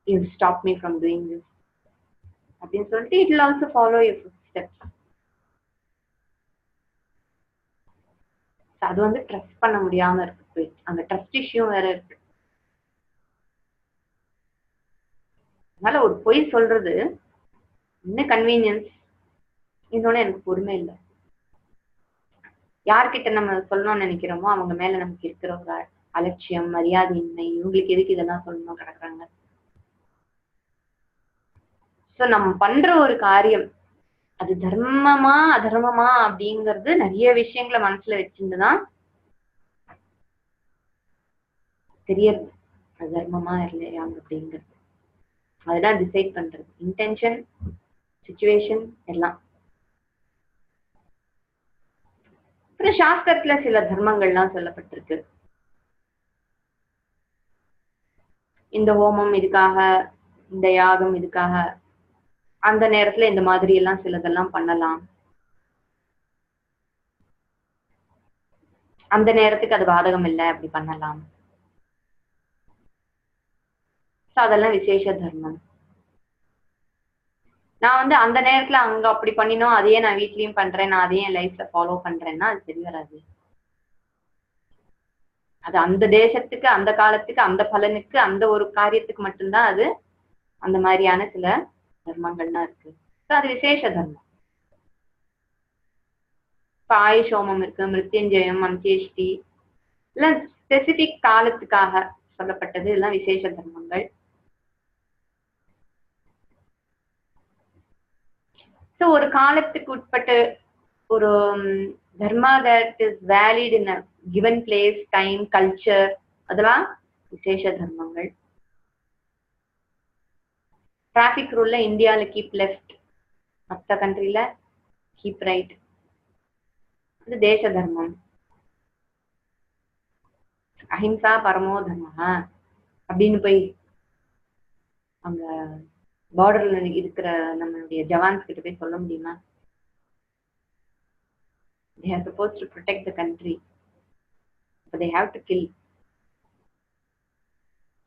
you stop me from doing this அப்படின்னு சொல்லிட்டு it will also follow your footsteps. அது வந்து ட்ரஸ்ட் பண்ண முடியாம இருக்கு, அந்த ட்ரஸ்ட் இஷ்யூ வேற இருக்கு. அதனால ஒரு பொய் சொல்றது இன்னும் கன்வீனியன்ஸ், இன்னொன்னு எனக்கு பொறுமை இல்லை. யார்கிட்ட நம்ம சொல்லணும்னு நினைக்கிறோமோ அவங்க மேல நமக்கு இருக்கிற ஒரு அலட்சியம், மரியாதையின்மை, இவங்களுக்கு எதுக்கு இதெல்லாம் சொல்லணும் கிடக்குறாங்க. சோ நம்ம பண்ற ஒரு காரியம் அது தர்மமா அதர்மமா அப்படிங்கிறது நிறைய விஷயங்களை மனசுல வச்சிருந்துதான் தெரியறது, அது தர்மமா இல்லையா அப்படிங்கிறது. அதுதான் டிசைட் பண்றது, இன்டென்ஷன், சிச்சுவேஷன் எல்லாம். அப்புறம் சாஸ்திரத்துல சில தர்மங்கள்லாம் சொல்லப்பட்டிருக்கு. இந்த ஹோமம் இதுக்காக, இந்த யாகம் இதுக்காக, அந்த நேரத்துல இந்த மாதிரி எல்லாம் சிலதெல்லாம் பண்ணலாம். அந்த நேரத்துக்கு அது பாதகம் இல்லை, அப்படி பண்ணலாம். அதெல்லாம் விசேஷ தர்மம். நான் அந்த நேரத்துல அங்க அப்படி பண்ணினோம், அதையே நான் வீட்லயும் பண்றேன், நான் அதையே என் லைஃப்ல ஃபாலோ பண்றேன்னா அது சரி வராது. அது அந்த தேசத்துக்கு, அந்த காலத்துக்கு, அந்த பலனுக்கு, அந்த ஒரு காரியத்துக்கு மட்டும்தான் அது அந்த மாதிரியான சில தர்மங்கள்லாம் இருக்கு. அது விசேஷ தர்மம். இப்ப ஆயுஷ் ஹோமம் இருக்கு, மிருத்யுஞ்சயம், அந்தியேஷ்டி, இல்ல ஸ்பெசிபிக் காலத்துக்காக சொல்லப்பட்டது, எல்லாம் விசேஷ தர்மங்கள். சோ ஒரு காலத்துக்கு உட்பட்டு ஒரு dharma that is valid in a given place, time, culture, அதெல்லாம் விசேஷ தர்மங்கள். டிராபிக் ரூல்ல இந்தியால கீப் லெஃப்ட், மற்ற கண்ட்ரில கீப் ரைட், அது தேச தர்மம். அஹிம்சா பரமோ தர்மஹா அப்படின்னு போய் அங்க பார்டர்ல இருக்கிற நம்மளுடைய ஜவான்ஸ் கிட்ட போய் சொல்ல முடியுமா? They are supposed to protect the country, but they have to kill.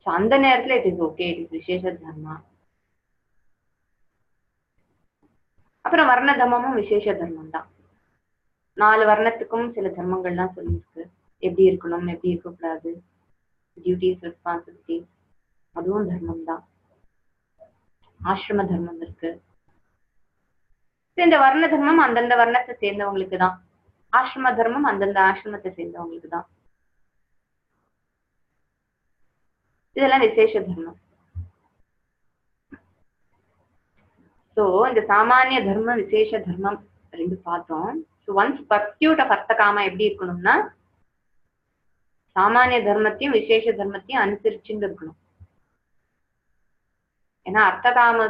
So அந்த நேரத்துல it is okay, it is விசேஷ தர்மா. அப்புறம் வர்ண தர்மமும் விசேஷ தர்மம் தான். 4 வர்ணத்துக்கும் சில தர்மங்கள்லாம் சொல்லியிருக்கு, எப்படி இருக்கணும், எப்படி இருக்கக்கூடாது, டியூட்டிஸ், ரெஸ்பான்சிபிலிட்டிஸ், அதுவும் தர்மம் தான். ஆசிரம தர்மம் இருக்கு. இந்த வர்ண தர்மம் அந்தந்த வர்ணத்தை சேர்ந்தவங்களுக்கு தான், ஆசிரம தர்மம் அந்தந்த ஆசிரமத்தை சேர்ந்தவங்களுக்கு தான். இதெல்லாம் விசேஷ தர்மம். சோ இந்த சாமானிய தர்மம், விசேஷ தர்மம் ரெண்டு பார்த்தோம். ஸோ ஒன்ஸ் பர்சியூட் ஆஃப் அர்த்த காமா எப்படி இருக்கணும்னா சாமானிய தர்மத்தையும் விசேஷ தர்மத்தையும் அனுசரிச்சுன்னு இருக்கணும். ஏன்னா அர்த்த காம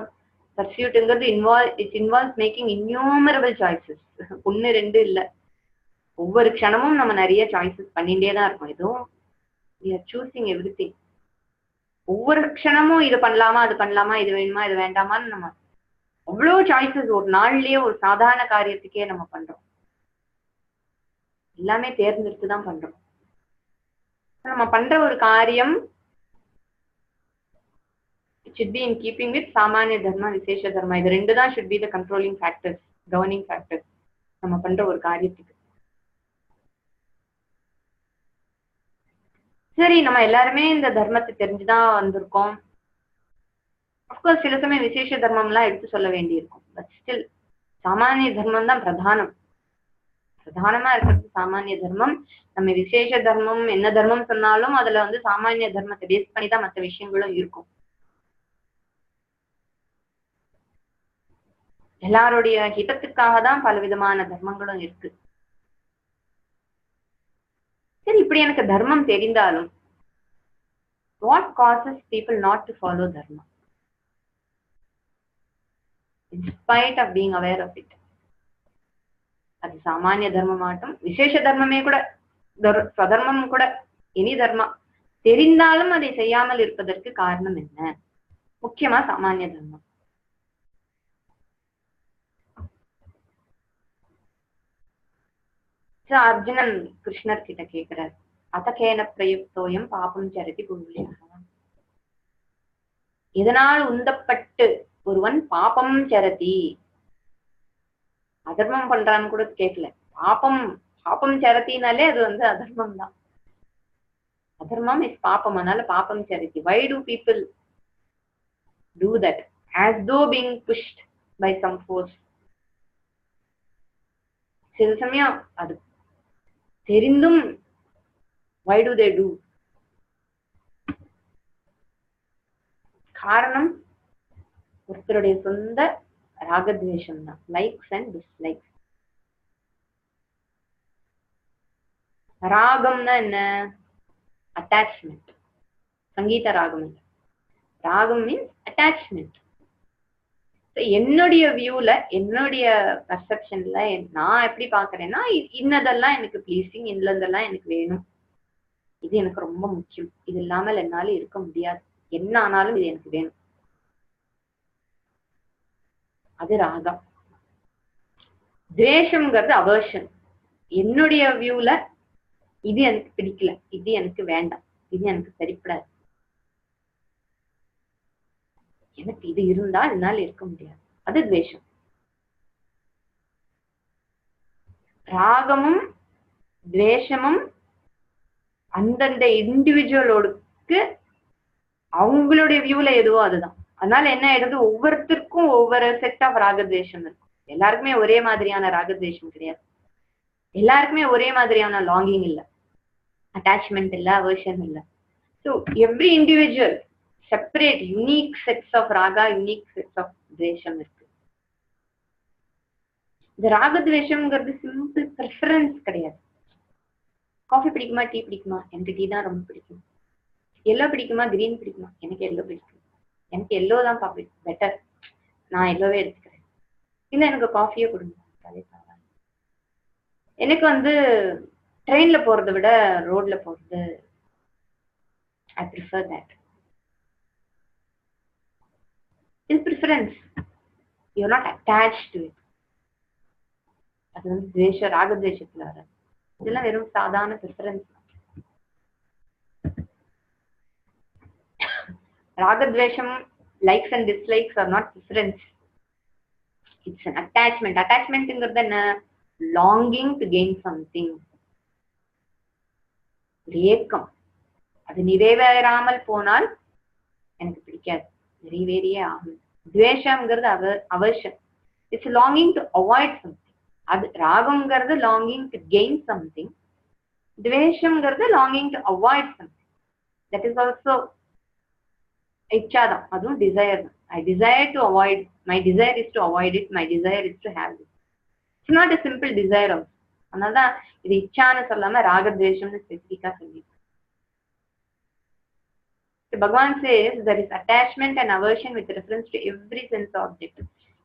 பர்சியூட்ங்கிறது இன்வால்வ்ஸ் மேக்கிங் இன்யூமரபிள் சாய்ஸஸ். 1 2 இல்ல, ஒவ்வொரு க்ஷணமும் நம்ம நிறைய சாய்ஸஸ் பண்ணிட்டே தான் இருக்கோம். எதுவும் we are choosing everything. ஒவ்வொரு க்ஷணமும் இது பண்ணலாமா, அது பண்ணலாமா, இது வேணுமா, இது வேண்டாமான்னு நம்ம அவ்வளவு சாய்ஸஸ் ஒரு நாள்லயே ஒரு சாதாரண காரியத்துக்கே நம்ம பண்றோம். எல்லாமே தேர்ந்தெடுத்து தான் பண்றோம். நம்ம பண்ற ஒரு காரியம் it should be in keeping with சாமானிய தர்மா, விசேஷ தர்மா. இது ரெண்டு தான் should be the controlling factors, governing factors நம்ம பண்ற ஒரு காரியத்துக்கு. சரி, நம்ம எல்லாருமே இந்த தர்மத்தை தெரிஞ்சுதான் வந்திருக்கோம். அப்கோர்ஸ் சில சமயம் விசேஷ தர்மம் எல்லாம் எடுத்து சொல்ல வேண்டியிருக்கும். பட் ஸ்டில் சாமானிய தர்மம் தான் பிரதானமா இருக்கிறது சாமானிய தர்மம். நம்ம விசேஷ தர்மம் என்ன தர்மம் சொன்னாலும் அதுல சாமானிய தர்மத்தை பேஸ் பண்ணி தான் மற்ற விஷயங்களும் இருக்கும். எல்லாருடைய ஹிதத்துக்காக தான் பல விதமான தர்மங்களும் இருக்கு. சரி, இப்படி எனக்கு தர்மம் தெரிந்தாலும் what causes people not to follow dharma in spite of being aware of it? அது சாமானிய தர்மம் ஆட்டும், விசேஷ தர்மமே கூட, ஸ்வதர்மம் கூட, எனி தர்மா தெரிந்தாலும் அதை செய்யாமல் இருப்பதற்கு காரணம் என்ன? முக்கியமா சாமானிய தர்மம். அர்ஜுனன் கிருஷ்ணர் கிட்ட கேட்கிறார், அதகேன பிரயுக்தோயம் பாபம் சரதி புருஷா, இதனால் உந்தப்பட்டு ஒருவன் பாபம் சரதி, அதர்மம் பண்றான்னு கூட கேட்கல, பாபம் சரத்தினாலே அது அதர்மம் தான். அதர்மம் இஸ் பாபம், அதனால பாபம் சரதி. Why do people do that as though being pushed by some force? சில சமயம் அது தெரிந்தும் why do they do? காரணம் ஒருத்தருடைய சொந்த ராகத்வேஷம் தான், லைக்ஸ் அண்ட் டிஸ்லைக்ஸ். ராகம்னா என்ன? அட்டாச்மெண்ட். சங்கீத ராகம் இல்லை, ராகம் மீன்ஸ் அட்டாச்மெண்ட். என்னுடைய வியூல, என்னுடைய பர்செப்ஷன்ல நான் எப்படி பாக்குறேன்னா, இன்னதெல்லாம் எனக்கு பிளீசிங், இன்னதெல்லாம் எனக்கு வேணும், இது எனக்கு ரொம்ப முக்கியம், இது இல்லாமல் என்னால இருக்க முடியாது, என்ன ஆனாலும் இது எனக்கு வேணும், அது ராகம். துவேஷம்ங்கிறது அவர்ஷன். என்னுடைய வியூல இது எனக்கு பிடிக்கல, இது எனக்கு வேண்டாம், இது எனக்கு சரிப்படாது, எனக்கு இது இருந்தா என்னால இருக்க முடியாது, அது துவேஷம். ராகமும் துவேஷமும் அந்தந்த இண்டிவிஜுவலோடுக்கு அவங்களுடைய வியூல எதுவோ அதுதான். அதனால என்ன ஆயிடுது, ஒவ்வொருத்தருக்கும் ஒவ்வொரு செட் ஆஃப் ராகத்வேஷம் இருக்கும். எல்லாருக்குமே ஒரே மாதிரியான ராகத்வேஷம் கிடையாது, எல்லாருக்குமே ஒரே மாதிரியான லாங்கிங் இல்ல, அட்டாச்மெண்ட் இல்ல, அவர்ஷன் இல்ல. So every individual separate unique sets of raga, unique sets of dvesham இருக்கு. இந்த ராகத்வேஷம்ங்கிறது சிம்பிள் ப்ரிஃபரன்ஸ் கிடையாது. காஃபி பிடிக்குமா, டீ பிடிக்குமா, எனக்கு டீ தான் ரொம்ப பிடிக்கும். எல்லோ பிடிக்குமா, கிரீன் பிடிக்குமா, எனக்கு எல்லோ பிடிக்கும், எனக்கு எல்லோ தான் பெட்டர், நான் எல்லோவே எடுத்துக்கிறேன். இல்ல எனக்கு காஃபியே கொடுங்க, எனக்கு வந்து ட்ரெயின்ல போறதை விட ரோட்ல போறது I prefer that. It's preference. You're not attached to it. அது வந்து துவேஷ ராகத்வேஷத்துல வர இதெல்லாம் வெறும் சாதாரண ப்ரிஃபரன்ஸ். ராகத்வேஷம், likes and dislikes are not preference, it's an attachment. அட்டாச்மெண்ட்ங்கிறது என்ன, லாங்கிங் டு கெயின் சம்திங், ஒரு ஏக்கம். அது நிறைவேறாமல் போனால் எனக்கு பிடிக்காது, நிறைவேறியே ஆகும். துவேஷம்ங்கிறது aversion, it's longing to avoid something. அது ராகம்ங்கிறது லாங்கிங் டு கெயின் சம்திங், துவேஷம்ங்கிறது longing to avoid something. That is also இச்சாதான், அதுவும் டிசைர் தான். I desire to avoid, my desire is to avoid it, my desire is to have it. It's not a simple desire also. அதனாலதான் இது இச்சான்னு சொல்லாம ராகத்வேஷம்னு ஸ்பெசிஃபிக்கா சொல்லி. Bhagavan says there is attachment and aversion with reference to every sense object.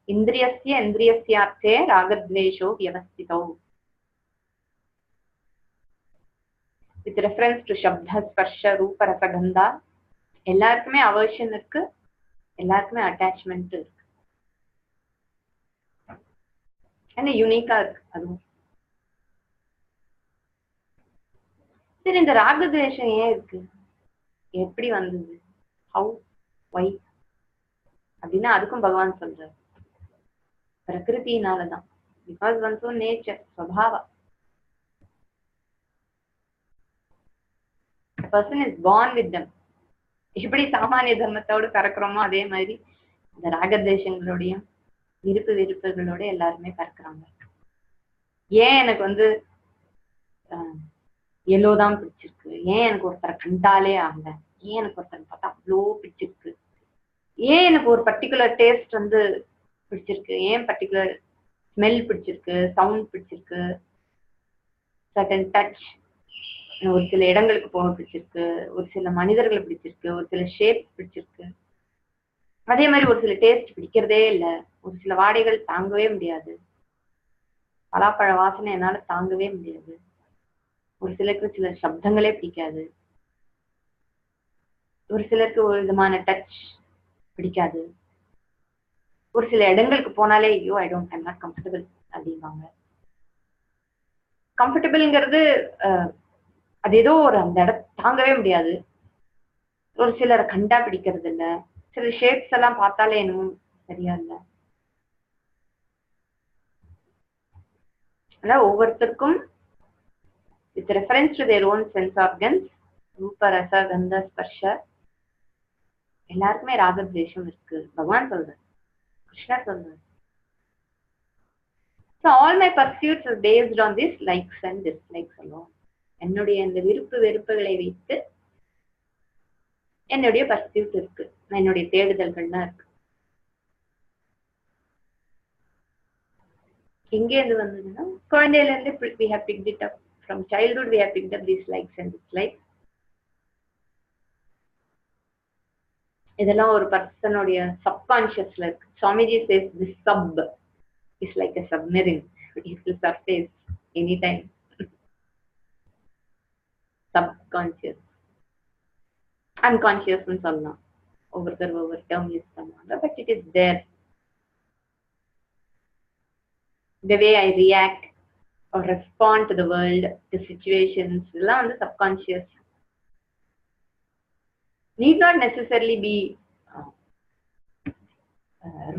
Indriyasya indriyasyarthe ragadvesho vyavastitau. With reference to shabdha, sparsha, roopa, rasa, gandha, எல்லாருக்குமே aversion இருக்கு, எல்லாருக்குமே attachment இருக்கு. ஆனா யூனிக்கா இருக்கு அதுவும். சரி, இந்த ராகத்வேஷம் ஏன் இருக்கு, எப்படி வந்தது, ஹவு, வை அப்படின்னா அதுக்கும் பகவான் சொல்றாரு பிரகிருத்தினாலதான். பிகாஸ் வந்து நேச்சர், ஸ்வபாவா. Person is born with them. எப்படி சாமானிய தர்மத்தோடு கறக்குறோமோ அதே மாதிரி இந்த ராகத்வேஷங்களோடையும் விருப்பு வெறுப்புகளோட எல்லாருமே கறக்குறாங்க. ஏன் எனக்கு வந்து எல்லோ தான் பிடிச்சிருக்கு, ஏன் எனக்கு ஒருத்தரை கண்டாலே ஆகல, ஏன் எனக்கு ஒருத்தரை பார்த்தா அவ்வளோ பிடிச்சிருக்கு, ஏன் எனக்கு ஒரு பர்டிகுலர் டேஸ்ட் வந்து பிடிச்சிருக்கு, ஏன் பர்டிகுலர் ஸ்மெல் பிடிச்சிருக்கு, சவுண்ட் பிடிச்சிருக்கு, சர்டன் டச், ஒரு சில இடங்களுக்கு போக பிடிச்சிருக்கு, ஒரு சில மனிதர்களை பிடிச்சிருக்கு, ஒரு சில ஷேப் பிடிச்சிருக்கு. அதே மாதிரி ஒரு சில டேஸ்ட் பிடிக்கிறதே இல்லை, ஒரு சில வாடைகள் தாங்கவே முடியாது, பலாப்பழ வாசனை என்னால தாங்கவே முடியாது, ஒரு சிலருக்கு சில சப்தங்களே பிடிக்காது, ஒரு சிலருக்கு ஒரு விதமான டச் பிடிக்காது, ஒரு சில இடங்களுக்கு போனாலே ஐயோ I don't I'm not comfortable அப்படிம்பாங்க. கம்ஃபர்டபிள்ங்கிறது அது ஏதோ ஒரு அந்த இடத்த தாங்கவே முடியாது. ஒரு சிலரை கண்டா பிடிக்கிறது இல்லை, சில ஷேப்ஸ் எல்லாம் பார்த்தாலே என்னவும் சரியா இல்லை. அதான் ஒவ்வொருத்தருக்கும் with reference to their own sense organs, ரூப ரச கந்த ஸ்பர்ஷ, எல்லாருக்குமே ராகத்வேஷம் இருக்கு. பகவான் சொல்றார், கிருஷ்ணர் சொல்றார். So all my pursuits are based on this likes and dislikes alone. என்னுடைய இந்த விருப்பு வெறுப்புகளை வைத்து என்னுடைய பர்சியூட் இருக்கு, என்னுடைய தேடுதல்கள்லாம் இருக்கு. எங்கே இருந்து வந்ததுன்னா குழந்தையில இருந்து we have picked it up. From childhood we have picked up these likes and dislikes. இதெல்லாம் ஒரு பர்சனுடைய சப்கான்சியஸ்ல இருக்கு. Swamiji says this sub is like a submarine. It will surface anytime. Subconscious, unconscious ன்னு சொல்லலாம், ஒவ்வொருத்தர் ஒவ்வொரு டேர்ம் யூஸ் பண்ணுவாங்க. But it is there. The way I react or respond to the world, to situations, இதெல்லாம் வந்து subconscious. Need not necessarily be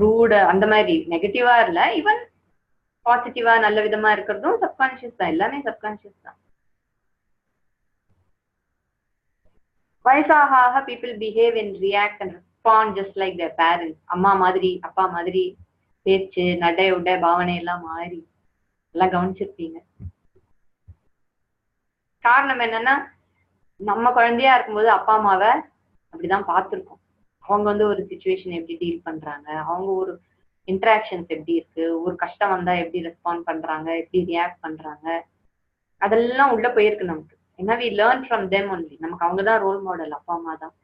rude, அந்த மாதிரி நெகட்டிவா இல்ல, ஈவன் பாசிட்டிவா நல்ல விதமா இருக்கிறதும் சப்கான்சியஸ் தான், எல்லாமே சப்கான்சியஸ் தான். வயசாக people behave and react and respond just like their parents. அம்மா மாதிரி அப்பா மாதிரி பேச்சு நடை உடை பாவனை எல்லாம் மாறி எல்லாம் கவனிச்சிருப்பீங்க. காரணம் என்னன்னா, நம்ம குழந்தையா இருக்கும்போது அப்பா அம்மாவை அப்படிதான் பார்த்திருக்கோம். அவங்க வந்து ஒரு சிச்சுவேஷன் எப்படி டீல் பண்றாங்க, அவங்க ஒரு இன்டராக்ஷன்ஸ் எப்படி இருக்கு, ஒரு கஷ்டம் வந்தா எப்படி ரெஸ்பாண்ட் பண்றாங்க, எப்படி ரியாக்ட் பண்றாங்க, அதெல்லாம் உள்ள போயிருக்கு நமக்கு. ஏன்னா we learn from them only. நமக்கு அவங்கதான் ரோல் மாடல், அப்பா அம்மா தான்.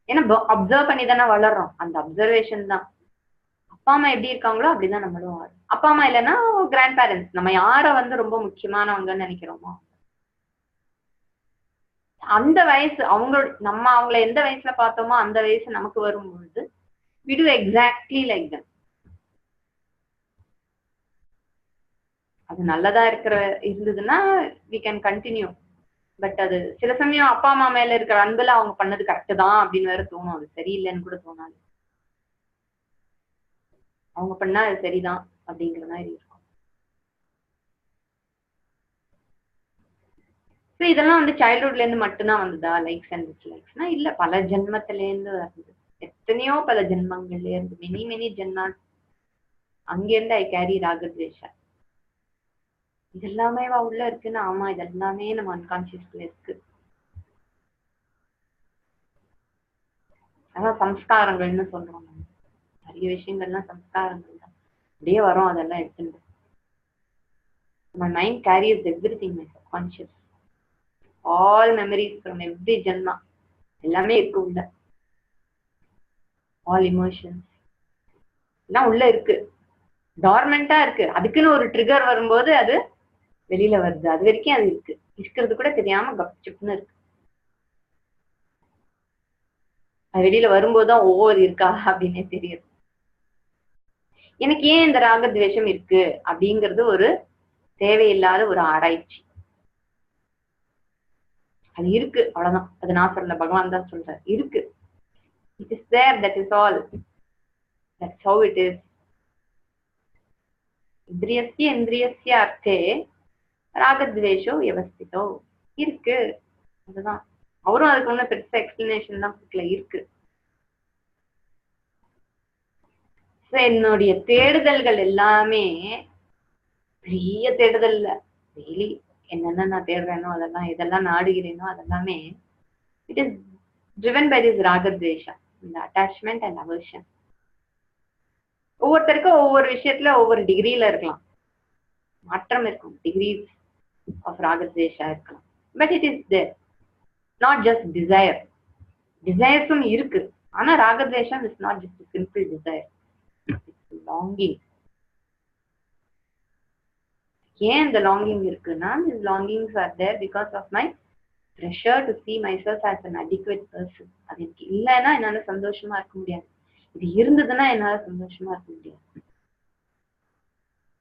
ஏன்னா அப்சர்வ் பண்ணி தானே வளர்றோம், அந்த அப்சர்வேஷன் தான். அப்பா அம்மா எப்படி இருக்காங்களோ அப்படிதான் நம்மளும் வரும். அப்பா அம்மா இல்லைன்னா கிராண்ட் பேரண்ட்ஸ், நம்ம யார வந்து ரொம்ப முக்கியமானவங்கன்னு நினைக்கிறோமோ அந்த வயசு அவங்களோட, நம்ம அவங்கள எந்த வயசுல பார்த்தோமோ அந்த வயசு நமக்கு வரும்பொழுது we do exactly like them. அது நல்லதா இருந்ததுன்னா we can continue. பட் அது சில சமயம் அப்பா அம்மா மேல இருக்கிற அன்புல அவங்க பண்ணது கரெக்ட் தான் அப்படின்னு வேற தோணும், அது சரியில்லைன்னு கூட தோணாது. அவங்க பண்ணா அது சரிதான் அப்படிங்கிற மாதிரி இருக்கும். இதெல்லாம் வந்து சைல்ட்ஹுட்ல இருந்து மட்டும்தான் வந்ததா லைக்ஸ் அண்ட் டிஸ்லைக்ஸ்னா? இல்ல, பல ஜென்மத்தில இருந்து வருது. எத்தனையோ பல ஜென்மங்கள்ல இருந்து, மெனி ஜென்மா அங்கிருந்து ஐ கேரி ராகத்வேஷா. இதெல்லாமே உள்ள இருக்குன்னு? ஆமா, இதெல்லாமே நம்ம அன்கான்சியஸ்ல இருக்கு. அதான் சம்ஸ்காரங்கள்னு சொல்றோம். நிறைய விஷயங்கள்லாம் சம்ஸ்காரங்கள் தான், அப்படியே வரும். அதெல்லாம் எடுத்துட்டு my mind carries everything, my subconscious, all memories from every ஜென்மா எல்லாமே இருக்கு உள்ள. ஆல் இமோஷன்ஸ் எல்லாம் உள்ள இருக்கு, டார்மெண்டா இருக்கு. அதுக்குன்னு ஒரு ட்ரிகர் வரும்போது அது வெளியில வருது. அது வரைக்கும் அது இருக்கு, இருக்கிறது கூட தெரியாம கப்சிப்னு இருக்கு. அது வெளியில வரும்போதுதான் ஒவ்வொரு இருக்கா அப்படின்னே தெரியுது. எனக்கு ஏன் இந்த ராகத்வேஷம் இருக்கு அப்படிங்கிறது ஒரு தேவையில்லாத ஒரு ஆராய்ச்சி. அது இருக்கு, அவ்வளவுதான். அது நான் சொல்ல, பகவான் தான் சொல்ற, இருக்கு. It is there, that is all. That's how it is. இந்திரியஸ்ய இந்திரியஸ்ய அர்த்தே ராகத்வேஷோ வியவஸ்திதோ. இருக்கு, அதுதான். அவரும் அதுக்கு ஒண்ணு பெருசா எக்ஸ்பிளனேஷன் தான் கொடுக்கல, இருக்கு. என்னுடைய தேடுதல்கள் எல்லாமே பெரிய தேடுதல் இல்ல. டெய்லி என்னென்ன நான் தேடுறேனோ அதெல்லாம், எதெல்லாம் நாடுகிறேனோ அதெல்லாமே it is driven by this ராகத்வேஷா, இந்த அட்டாச்மெண்ட் அண்ட் அவர்ஷன். ஒவ்வொருத்தருக்கும் ஒவ்வொரு விஷயத்துல ஒவ்வொரு டிகிரியில இருக்கலாம், மாற்றம் இருக்கும், டிகிரிஸ் ஆஃப் ராகத்வேஷா இருக்கலாம். But it is there, not just desire. டிசைர்ஸும் இருக்கு, ஆனா ராகத்வேஷம் is not just simple desire, it's longing. ஏன் இந்த லாங்கிங் இருக்குன்னா, these longings are there because of my pressure to see myself as an adequate person. அது எனக்கு இல்லைன்னா என்னால சந்தோஷமா இருக்க முடியாது, இது இருந்ததுன்னா என்னால சந்தோஷமா இருக்க முடியாது.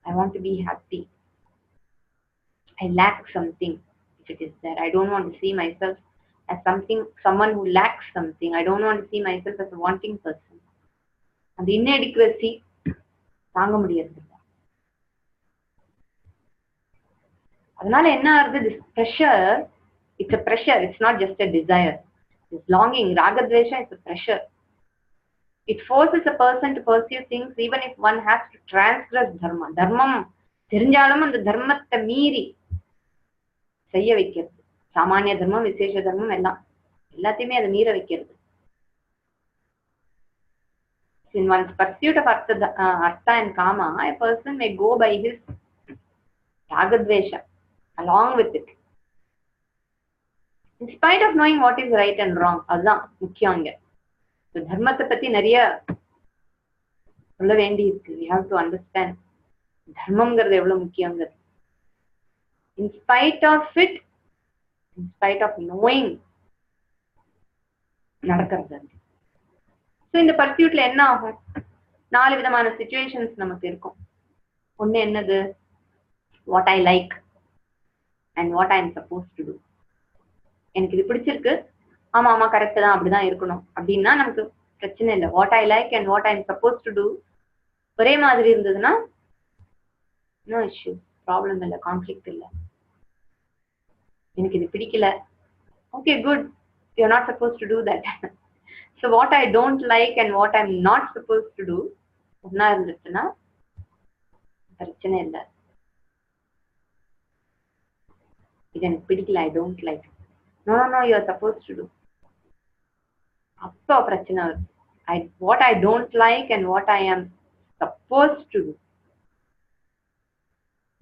I want to be happy. I lack something if it is there. I don't want to see myself as someone who lacks something. I don't want to see myself as a wanting person. அந்த inadequacy தாங்க முடியாது. அதனால என்ன ஆகுது, this pressure, it's a pressure, it's not just a desire. This longing, ragadvesha, is a pressure. It forces a person to pursue things even if one has to transgress dharma. தர்மம் தெரிஞ்சாலும் அந்த தர்மத்தை மீறி செய்ய வைக்கிறது. சாமானிய தர்மம், விசேஷ தர்மம் எல்லாம் எல்லாத்தையுமே அதை மீற வைக்கிறது. In one's pursuit of artha and kama, a person may go by his ragadvesha along with it, in spite of knowing what is right and wrong. அதுதான் முக்கியம். இங்க தர்மத்தை பத்தி நிறைய சொல்ல வேண்டி இருக்கு. We have to understand தர்மம்ங்கிறது எவ்வளவு முக்கியங்கிறது. In spite of it, in spite of knowing நடக்கிறது. ஸோ இந்த பர்சியூட்ல என்ன ஆகும்? 4 விதமான சிச்சுவேஷன்ஸ் நமக்கு இருக்கும். ஒண்ணு என்னது? What I like and what I am supposed to do. எனக்கு இது பிடிச்சிருக்கு, ஆமா ஆமா கரெக்ட் தான், அப்படிதான் இருக்கணும் அப்படின்னா நமக்கு பிரச்சனை இல்லை. What I like and what I am supposed to do ஒரே மாதிரி இருந்ததுன்னா நோ இஷ்யூ, ப்ராப்ளம் இல்லை, கான்ஃபிளிக்ட் இல்லை. எனக்கு இது பிடிக்கல, okay good, you are not supposed to do that. So what I don't like and what I am not supposed to do ஒன்னா இருந்துச்சுன்னா பிரச்சனை இல்லை. இது எனக்கு பிடிக்கல, I don't like, no no you are supposed to do. அப்போ பிரச்சனை வருது. What I don't like and what I am supposed to do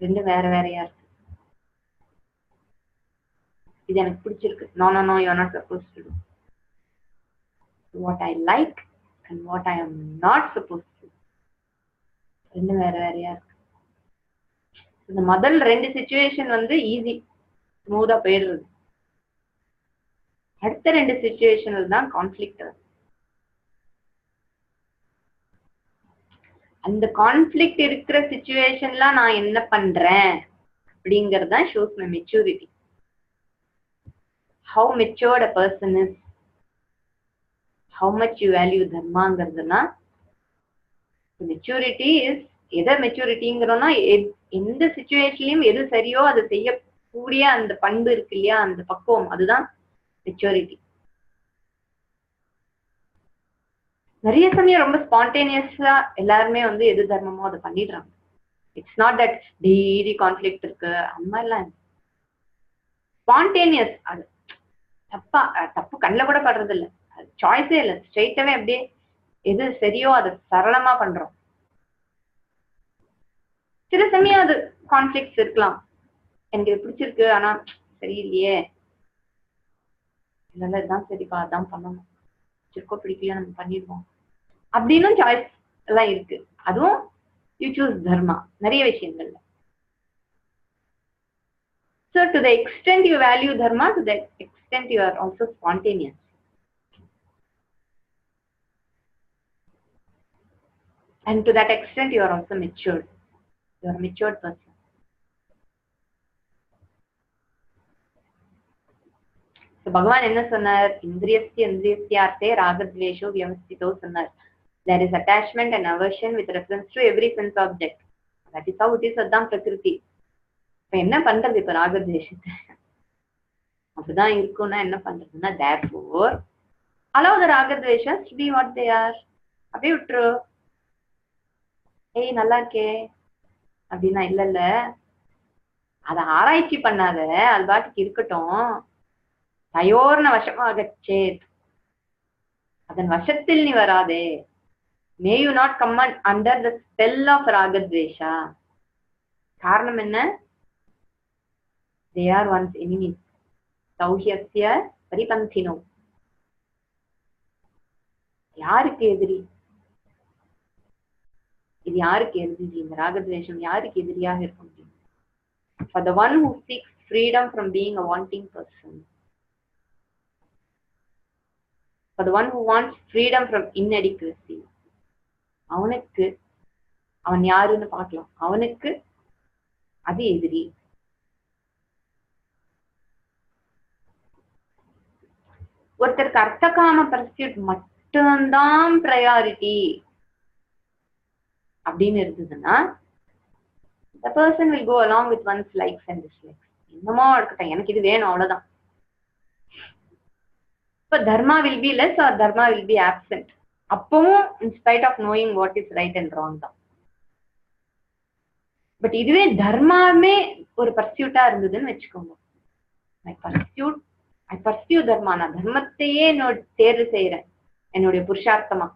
ரெண்டு வேற வேறையா இருக்கு. இது எனக்கு பிடிச்சிருக்கு, no no no you are not supposed to do. What I like and what I am not supposed to do ரெண்டு வேற வேறையா இருக்கு. இந்த முதல் 2 சிச்சுவேஷன் வந்து ஈஸி, ஸ்மூதா போயிடுறது. அடுத்த 2 சிச்சுவேஷன்ல தான் கான்ஃபிளிக்ட் வருது. அந்த கான்ஃபிளிக்ட் இருக்கிற சிச்சுவேஷன்ல நான் என்ன பண்றேன் அப்படிங்கறது தான் shows my maturity. How matured a person is, how much you value dharmaங்கிறதுனா மெச்சூரிட்டி இஸ். எதை மெச்சூரிட்டிங்கிறோம்னா எந்த சிச்சுவேஷன்லயும் எது சரியோ அதை செய்யக்கூடிய அந்த பண்பு இருக்கு இல்லையா, அந்த பக்குவம், அதுதான் மெச்சூரிட்டி. நிறைய சமயம் ரொம்ப ஸ்பான்டேனியஸா எல்லாருமே வந்து எது தர்மமோ அதை பண்ணிடுறாங்க. It's not that daily conflict இருக்கு அந்த மாதிரிலாம். ஸ்பான்டேனியஸ், அது தப்பு கண்ணில் கூட படுறது இல்லை, அது சாய்ஸே இல்லை, ஸ்ட்ரெயிட்டாவே அப்படியே எது சரியோ அதை சரளமா பண்றோம். சில சமயம் அது கான்ஃபிளிக்ட்ஸ் இருக்கலாம், எனக்கு இது பிடிச்சிருக்கு ஆனா சரியில்லையே, இல்ல இதுதான் சரிப்பா அதான் பண்ணணும், பிடிச்சிருக்கோ பிடிக்கலையோ நம்ம பண்ணிடுவோம் அப்படின்னு சாய்ஸ் எல்லாம் இருக்கு. அதுவும் யூ சூஸ் தர்மா நிறைய விஷயங்கள்ல. So to the extent you value dharma, to the extent you are also spontaneous. And to that extent you are also matured. You are a matured person. So Bhagavan என்ன சொன்னார்? இந்திரியஸ்யார்த்தே ராகத்வேஷோ வியவஸ்திதோ சொன்னார். There is attachment and aversion with reference to every sense object. That is how it is. அதான் பிரகிருதி. இப்ப என்ன பண்றது? இப்ப ராகத்வேஷத்தை அப்படிதான் இருக்கும்னா என்ன பண்றதுன்னா, therefore allow the ragadveshas to be what they are. அப்படியே விட்டுரு. ஏய் நல்லா இருக்கே அப்படின்னா இல்ல இல்ல அதை ஆராய்ச்சி பண்ணாத, அது பாட்டுக்கு இருக்கட்டும். தயோர்ன வசமாகச்சே, அதன் வசத்தில் நீ வராதே. May you not come under the spell of ராகத்வேஷா. காரணம் என்ன? they are one's enemies. சௌஹ்யஸ்ய பரிபந்தினோ. யாருக்கு எதிரி? இது யாருக்கு எதிரி? இந்த ராகத்வேஷம் யாருக்கு எதிரியாக இருக்க முடியும்? For the one who seeks freedom from being a wanting person, for the one who wants freedom from inadequacy, அவனுக்கு அவன் யாருன்னு பார்க்கலாம், அவனுக்கு அது எதிரி. ஒருத்தருக்கு அர்த்தகாம பர்சியூட் மட்டும்தான் ப்ரையாரிட்டி அப்படின்னு இருந்ததுன்னா, the person will go along with one's likes and dislikes. என்னமோ இருக்கட்டும், எனக்கு இது வேணும் அவ்வளவுதான். இப்ப தர்மா will be less or dharma will be absent. அப்பவும் in spite of knowing what is right and wrong தான். பட் இதுவே தர்மாவே ஒரு பர்சியூட்டா இருந்ததுன்னு வச்சுக்கோங்க, I pursue dharma, நான் தர்மத்தையே தேர்வு செய்யறேன் என்னுடைய புருஷார்த்தமா.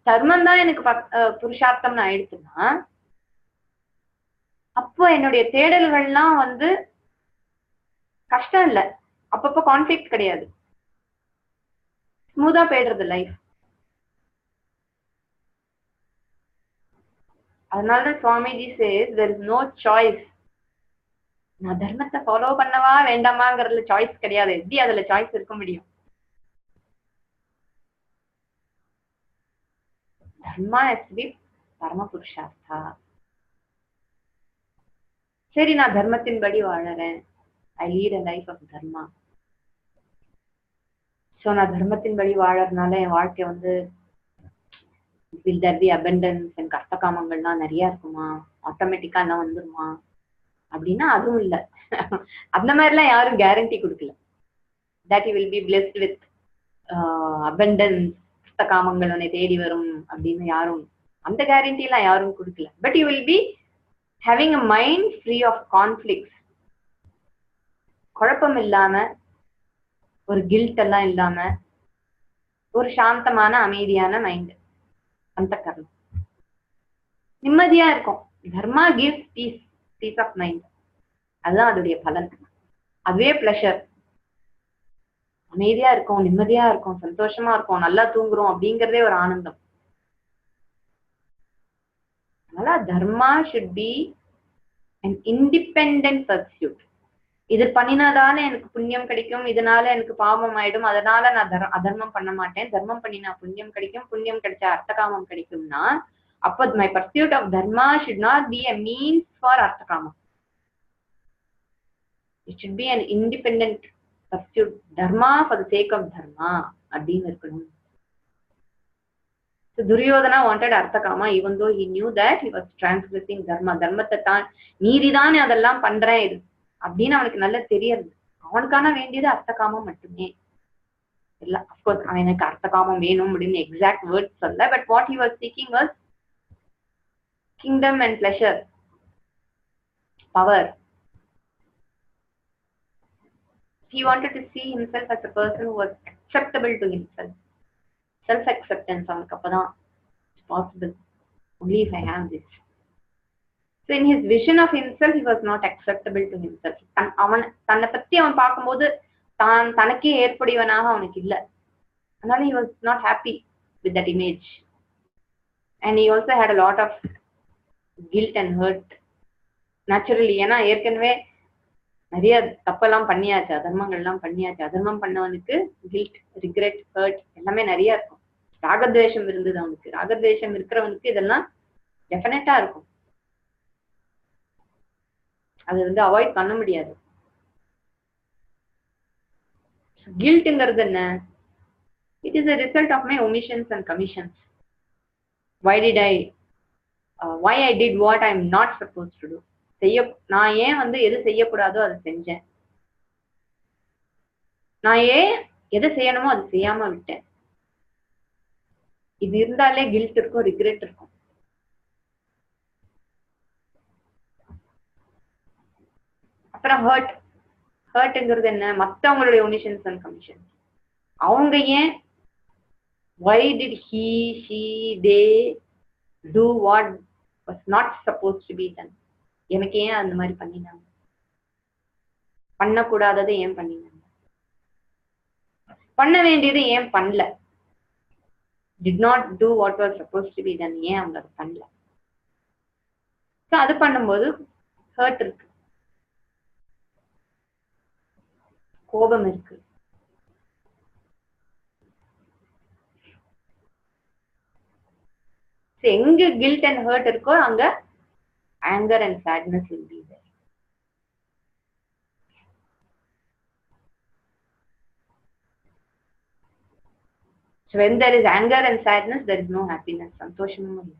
தர்மம் தான் எனக்கு புருஷார்த்தம்னு ஆயிடுச்சுன்னா, அப்போ என்னுடைய தேடல்கள்லாம் வந்து கஷ்டம் இல்லை, அப்பப்போ கான்ஃபிளிக்ட் கிடையாது, ஸ்மூதா போயிடுறது லைஃப். அதனாலதான் Swamiji says there is no choice. நான் தர்மத்தை ஃபாலோ பண்ணவா வேண்டாமாங்கிறதுல சாய்ஸ் கிடையாது. எப்படி அதுல சாய்ஸ் இருக்க முடியும்? Dharma has to be Parama Purushartha. சரி, நான் தர்மத்தின்படி வாழறேன். I lead a life of dharma. So நான் தர்மத்தின்படி வாழறதுனால என் வாழ்க்கை வந்து will there be abundance, எனக்கு அர்த்த காமங்கள்லாம் நிறைய இருக்குமா, ஆட்டோமேட்டிக்கா எல்லாம் வந்துருமா அப்படின்னா அதுவும் இல்ல. அந்த மாதிரி எல்லாம் யாரும் கேரண்டி கொடுக்கல that you will be blessed with abundance, அர்த்த காமங்கள் உன்னை தேடி வரும் அப்படின்னு யாரும் அந்த கேரண்டி எல்லாம் யாரும் கொடுக்கல. But you will be having a mind free of conflicts, குழப்பம் இல்லாம, ஒரு கில்ட் எல்லாம் இல்லாம, ஒரு சாந்தமான அமைதியான மைண்ட், அந்த கர்மம் நிம்மதியா இருக்கும். தர்மா gives பீஸ் ஆஃப் மைண்ட். அதுதான் அதோடைய பலன். அதுவே பிளஷர். அமைதியா இருக்கும், நிம்மதியா இருக்கும், சந்தோஷமா இருக்கும், நல்லா தூங்குறோம் அப்படிங்கறதே ஒரு ஆனந்தம். அதனால தர்மா should be an independent pursuit. இது பண்ணினாதால எனக்கு புண்ணியம் கிடைக்கும், இதனால எனக்கு பாவம் ஆயிடும், அதனால நான் அதர்மம் பண்ண மாட்டேன், தர்மம் பண்ணினா புண்ணியம் கிடைக்கும், புண்ணியம் கிடைச்சா அர்த்தகாமம் கிடைக்கும்னா, அப்போ my pursuit of dharma should not be a means for arthakama. It should be an independent pursuit. Dharma for the sake of dharma அப்படின்னு இருக்கணும். So Duryodhana wanted arthakama even though he knew that he was transgressing dharma. தர்மத்தை தான் மீறிதானே அதெல்லாம் பண்றேன் இது அப்படின்னு அவனுக்கு நல்லா தெரியாது. அவனுக்கான வேண்டியது அர்த்தகாமம் மட்டுமே இல்ல. அப்கோர்ஸ் அவனுக்கு அர்த்தகாமம் வேணும் அப்படின்னு எக்ஸாக்ட் வேர்ட்ஸ் சொல்ல. But what he was seeking was kingdom and pleasure, power. He wanted to see himself as a person who was acceptable to himself. Self-acceptance அவனுக்கு அப்பதான் possible. Only if I have this. So in his vision of himself, he was not acceptable to himself. அவன் தன்னை பத்தி அவன் பார்க்கும்போது தான் தனக்கே ஏற்புடையவனாக அவனுக்கு இல்லை. அதனால he was not happy with that image. And he also had a lot of guilt and hurt. Naturally, ஏன்னா ஏற்கனவே நிறைய தப்பெல்லாம் பண்ணியாச்சு, அதர்மங்கள்லாம் பண்ணியாச்சு. அதர்மம் பண்ணவனுக்கு கில்ட், ரிக்ரெட், ஹர்ட் எல்லாமே நிறைய இருக்கும். ராகத்வேஷம் இருந்தது அவனுக்கு. ராகத்வேஷம் இருக்கிறவனுக்கு இதெல்லாம் டெஃபினட்டா இருக்கும். அது வந்து அவாய்ட் பண்ண முடியாது. கில்ட்ங்கிறது என்ன? It is a result of my omissions and commissions. Why I did what I am not supposed to do. நான் ஏன் வந்து எது செய்யக்கூடாதோ அதை செஞ்சேன், நான் ஏன் எதை செய்யணுமோ அது செய்யாம விட்டேன். இது இருந்தாலே கில்ட் இருக்கும், ரிக்ரெட் இருக்கும். அப்புறம் ஹர்ட்ங்கிறது என்ன? மத்தவங்களுடைய ஒமிஷன்ஸ் அண்ட் கமிஷன்ஸ். அவங்க ஏன் why did he, she, they do what was not supposed to be done. எனக்கு ஏன் அந்த மாதிரி பண்ணினாங்க, பண்ணக்கூடாததை ஏன் பண்ணினாங்க, பண்ண வேண்டியது ஏன் பண்ணல, did not do what was supposed to be done, ஏன் அவங்க அதை பண்ணல. அது பண்ணும்போது ஹர்ட் இருக்கு, கோபம் இருக்கு. எங்க கில்ட் அண்ட் ஹர்ட் இருக்கோ அங்க anger and sadness will be there. So when there is anger and sadness, there is no happiness. Santoshamum illa.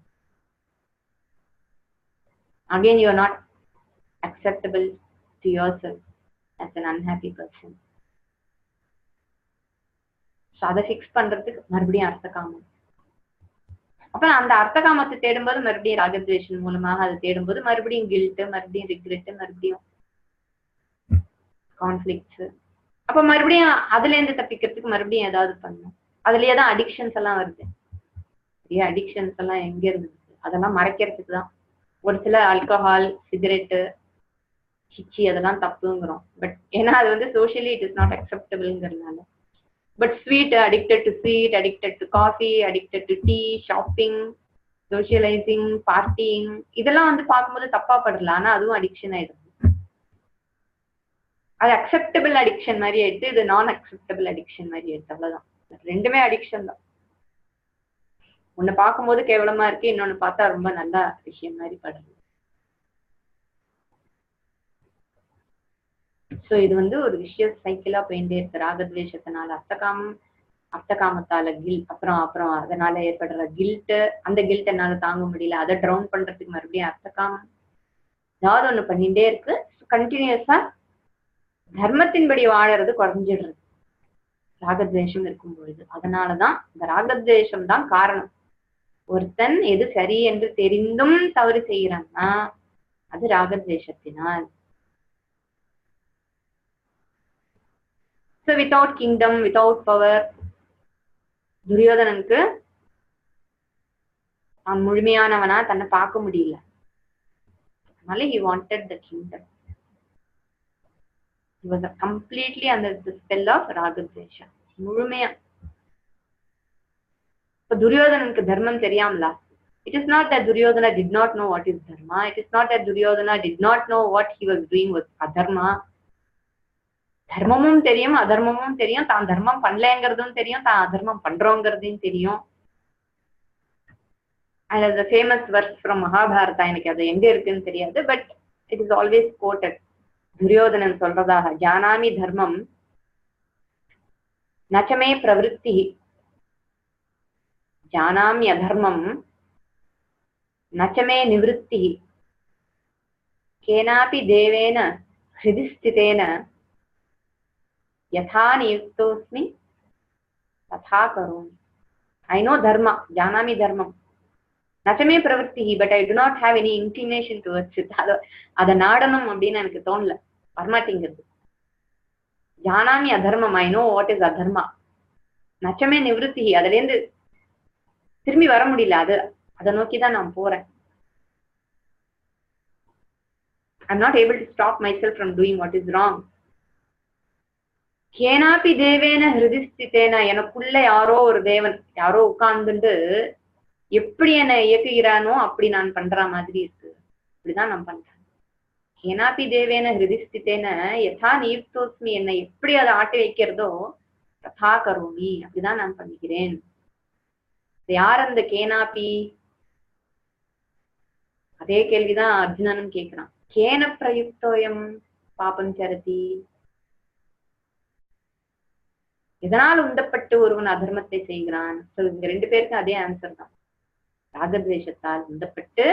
Again, you are not acceptable to yourself as an unhappy person. So அதை fix பண்றதுக்கு மறுபடியும் அர்த்தகாமம். அப்ப அந்த அர்த்த காமத்தை தேடும்போது மறுபடியும் ராகத்வேஷன் மூலமாக அதை தேடும்போது மறுபடியும் கில்ட், மறுபடியும் ரிக்ரெட், மறுபடியும் கான்ஃபிளிக்ட்ஸ். அப்ப மறுபடியும் அதுல இருந்து தப்பிக்கிறதுக்கு மறுபடியும் ஏதாவது பண்ணும். அதுலயேதான் அடிக்ஷன்ஸ் எல்லாம் வருது. நிறைய அடிக்ஷன்ஸ் எல்லாம் எங்க இருந்தது, அதெல்லாம் மறைக்கிறதுக்கு தான். ஒரு சில ஆல்கஹால், சிகரெட்டு, சிச்சி அதெல்லாம் தப்புங்கிறோம். பட் ஏன்னா அது வந்து சோஷியலி இட் இஸ் நாட் அக்செப்டபிள்ங்கிறதுனால. But sweet, addicted to sweet, addicted to coffee, addicted to tea, shopping, socializing, partying, இதெல்லாம் வந்து பார்க்கும்போது தப்பா படல. ஆனா அதுவும் அடிக்ஷன் ஆயிடுது. அது அக்செப்டபிள் அடிக்ஷன் மாதிரி ஆயிடுது, இது நான் அக்செப்டபிள் அடிக்ஷன் மாதிரி ஆயிடுது. அவ்வளவுதான். ரெண்டுமே அடிக்ஷன் தான். ஒண்ணு பார்க்கும்போது கேவலமா இருக்கு, இன்னொன்னு பார்த்தா ரொம்ப நல்ல விஷயம் மாதிரி படுது. சோ இது வந்து ஒரு விஷய சைக்கிளா போயிட்டே இருக்கு. ராகத்வேஷத்தினால அர்த்தகாமத்தால அப்புறம் அப்புறம் அதனால ஏற்படுற கில்ட், அந்த கில்ட் என்னால தாங்க முடியல, அதை ட்ரவுன் பண்றதுக்கு மறுபடியும் அர்த்தகாமம், ஏதாவது ஒண்ணு பண்ணிட்டே இருக்கு. கண்டினியூஸா தர்மத்தின்படி வாழறது குறைஞ்சிடுறது ராகத்வேஷம் இருக்கும் பொழுது. அதனாலதான் இந்த ராகத்வேஷம் தான் காரணம். ஒருத்தன் எது சரி என்று தெரிந்தும் தவறு செய்யறான்னா அது ராகத்வேஷத்தினால். So without kingdom, without power, துரியோதனனுக்கு அவன் முழுமையானவனா தன்னை பார்க்க முடியல. அதனால he wanted the kingdom. He was completely under the spell of ராகத்வேஷ. முழுமையா. இப்ப துரியோதனனுக்கு தர்மம் தெரியாமலா? It is not that Duryodhana did not know what is dharma. It is not that Duryodhana did not know what he was doing was adharma. தர்மமும் தெரியும், அதர்மமும் தெரியும், தான் தர்மம் பண்ணலங்கிறதும் தெரியும், தான் அதர்மம் பண்றோங்கிறதையும் தெரியும். And the famous verse from Mahabharata, எனக்கு அது எங்க இருக்குன்னு தெரியாது, but it is always quoted. Duryodhanan சொல்றதாக, ஜானாமி தர்மம் நச்சமே பிரவருத்தி, ஜானாமி அதர்மம் நச்சமே நிவృత్తి, கேனாபி தேவேன ஹிருதி ஸ்திதேன யதா நியுக்தோஸ்மி ததா கரோமி. I know dharma, janami dharmam, nachame pravritti, but I do not have any inclination towards it. அத நாடனம் அப்படின்னு எனக்கு தோணல, வரமாட்டேங்கிறது. ஜானாமி அதர்மம், I know what is adharma. நச்சமே நிவృత్తి, அதுல இருந்து திரும்பி வர முடியல, அதை நோக்கிதான் நான் போறேன். I'm not able to stop myself from doing what is wrong. கேனாபி தேவேன ஹிருதி ஸ்திதேன, எனக்குள்ள யாரோ ஒரு தேவன், யாரோ உட்கார்ந்துட்டு எப்படி என்னை இயக்குகிறானோ அப்படி நான் பண்ற மாதிரி இருக்கு. இப்படிதான் நான் பண்றேன். கேனாபி தேவேன ஹிருதி ஸ்திதேன யதா நியுக்தோஸ்மி, என்னை எப்படி அதை ஆட்டி வைக்கிறதோ ததா கரோமி, அப்படிதான் நான் பண்ணிக்கிறேன். யார் அந்த கேனாபி? அதே கேள்விதான் அர்ஜுனனும் கேட்கிறான். கேன பிரயுக்தோயம் பாபம் சரதி, எதனால் உந்தப்பட்டு ஒருவன் அதர்மத்தை செய்கிறான்? இங்க ரெண்டு பேருக்கும் அதே ஆன்சர் தான். ராகத்வேஷத்தால் உந்தப்பட்டு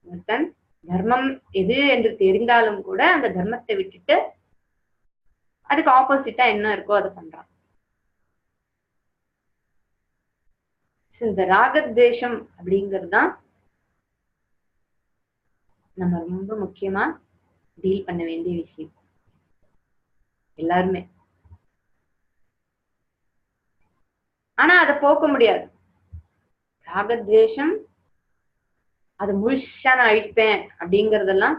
ஒருத்தன் தர்மம் எது என்று தெரிந்தாலும் கூட அந்த தர்மத்தை விட்டுட்டு அதுக்கு ஆப்போசிட்டா என்ன இருக்கோ அதை பண்றான். இந்த ராகத்வேஷம் அப்படிங்கறதுதான் நம்ம ரொம்ப முக்கியமா டீல் பண்ண வேண்டிய விஷயம் எல்லாருமே. ஆனா அதை போக்க முடியாது. ராகத்வேஷம் அது முழுசா நான் அழிப்பேன் அப்படிங்கறதெல்லாம்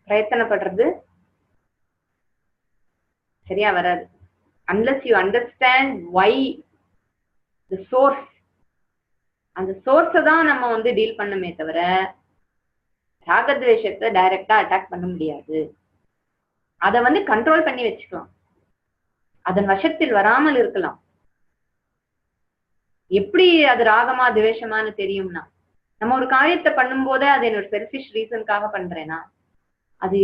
பிரயத்தனப்படுறது சரியா வராது. unless you understand why the source, அந்த சோர்ஸை தான் நம்ம வந்து டீல் பண்ணமே தவிர ராகத்வேஷத்தை டைரக்டா அட்டாக் பண்ண முடியாது. அதை வந்து கண்ட்ரோல் பண்ணி வச்சுக்கலாம், அதன் வசத்தில் வராமல் இருக்கலாம். எப்படி அது ராகமா துவேஷமானு தெரியும்னா, நம்ம ஒரு காரியத்தை பண்ணும் போதே அது என்னோட செல்ஃபிஷ் ரீசனுக்காக பண்றேனா, அது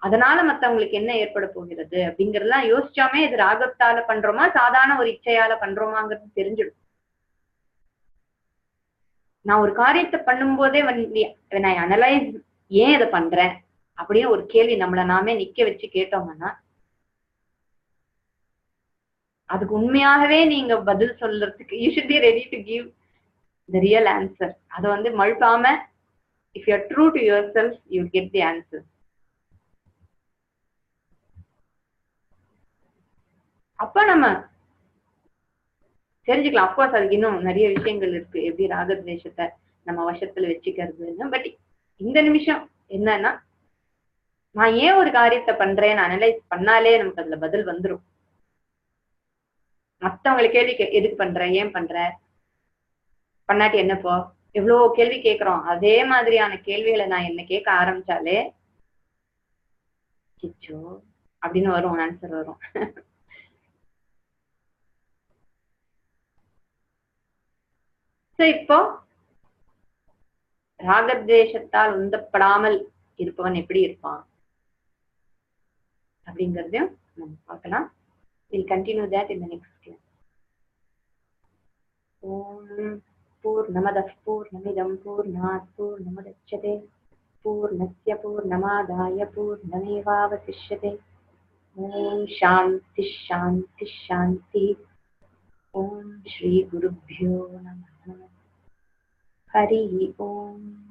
அதனால மத்தவங்களுக்கு என்ன ஏற்பட போகிறது அப்படிங்கறதெல்லாம் யோசிச்சாமே இது ராகத்தால பண்றோமா சாதாரண ஒரு இச்சையால பண்றோமாங்கிறது தெரிஞ்சிடும். நான் ஒரு காரியத்தை பண்ணும் போதே when I அனலைஸ் ஏன் இதை பண்றேன் அப்படின்னு ஒரு கேள்வி நம்மள நாமே நிக்க வச்சு கேட்டோம்னா அதுக்கு உண்மையாகவே நீங்க பதில் சொல்றதுக்கு you should be ready to give the real answer. அதை வந்து மழுப்பாம if you are true to yourself you will get the answer. அப்ப நம்ம தெரிஞ்சுக்கலாம். அப்கோர்ஸ் அதுக்கு இன்னும் நிறைய விஷயங்கள் இருக்கு, எப்படி ராகத்வேஷத்தை நம்ம வசத்துல வச்சுக்கிறதுன்னு. பட் இந்த நிமிஷம் என்னன்னா, நான் ஏன் ஒரு காரியத்தை பண்றேன்னு அனலைஸ் பண்ணாலே நமக்கு அதுல பதில் வந்துடும். மத்தவங்களை கேள்வி எதுக்கு பண்ற, ஏன் பண்ற, பண்ணாட்டி என்னப்போ, எவ்வளவு கேள்வி கேட்கிறோம். அதே மாதிரியான கேள்விகளை நான் என்ன கேட்க ஆரம்பிச்சாலே சிச்சோ அப்படின்னு வரும், ஆன்சர் வரும். சோ இப்போ ராகத்வேஷத்தால் உந்தப்படாமல் இருப்பவன் எப்படி இருப்பான் அப்படிங்கறதையும் நம்ம பார்க்கலாம். We'll continue that in the next class. Om Purnamadah Purnamidam Purnat Purnamudachyate Purnasya Purnamadaya Purnamevavasishyate. Om Shanti Shanti Shanti. Om Shri Gurubhyo Namaha. Hari Om.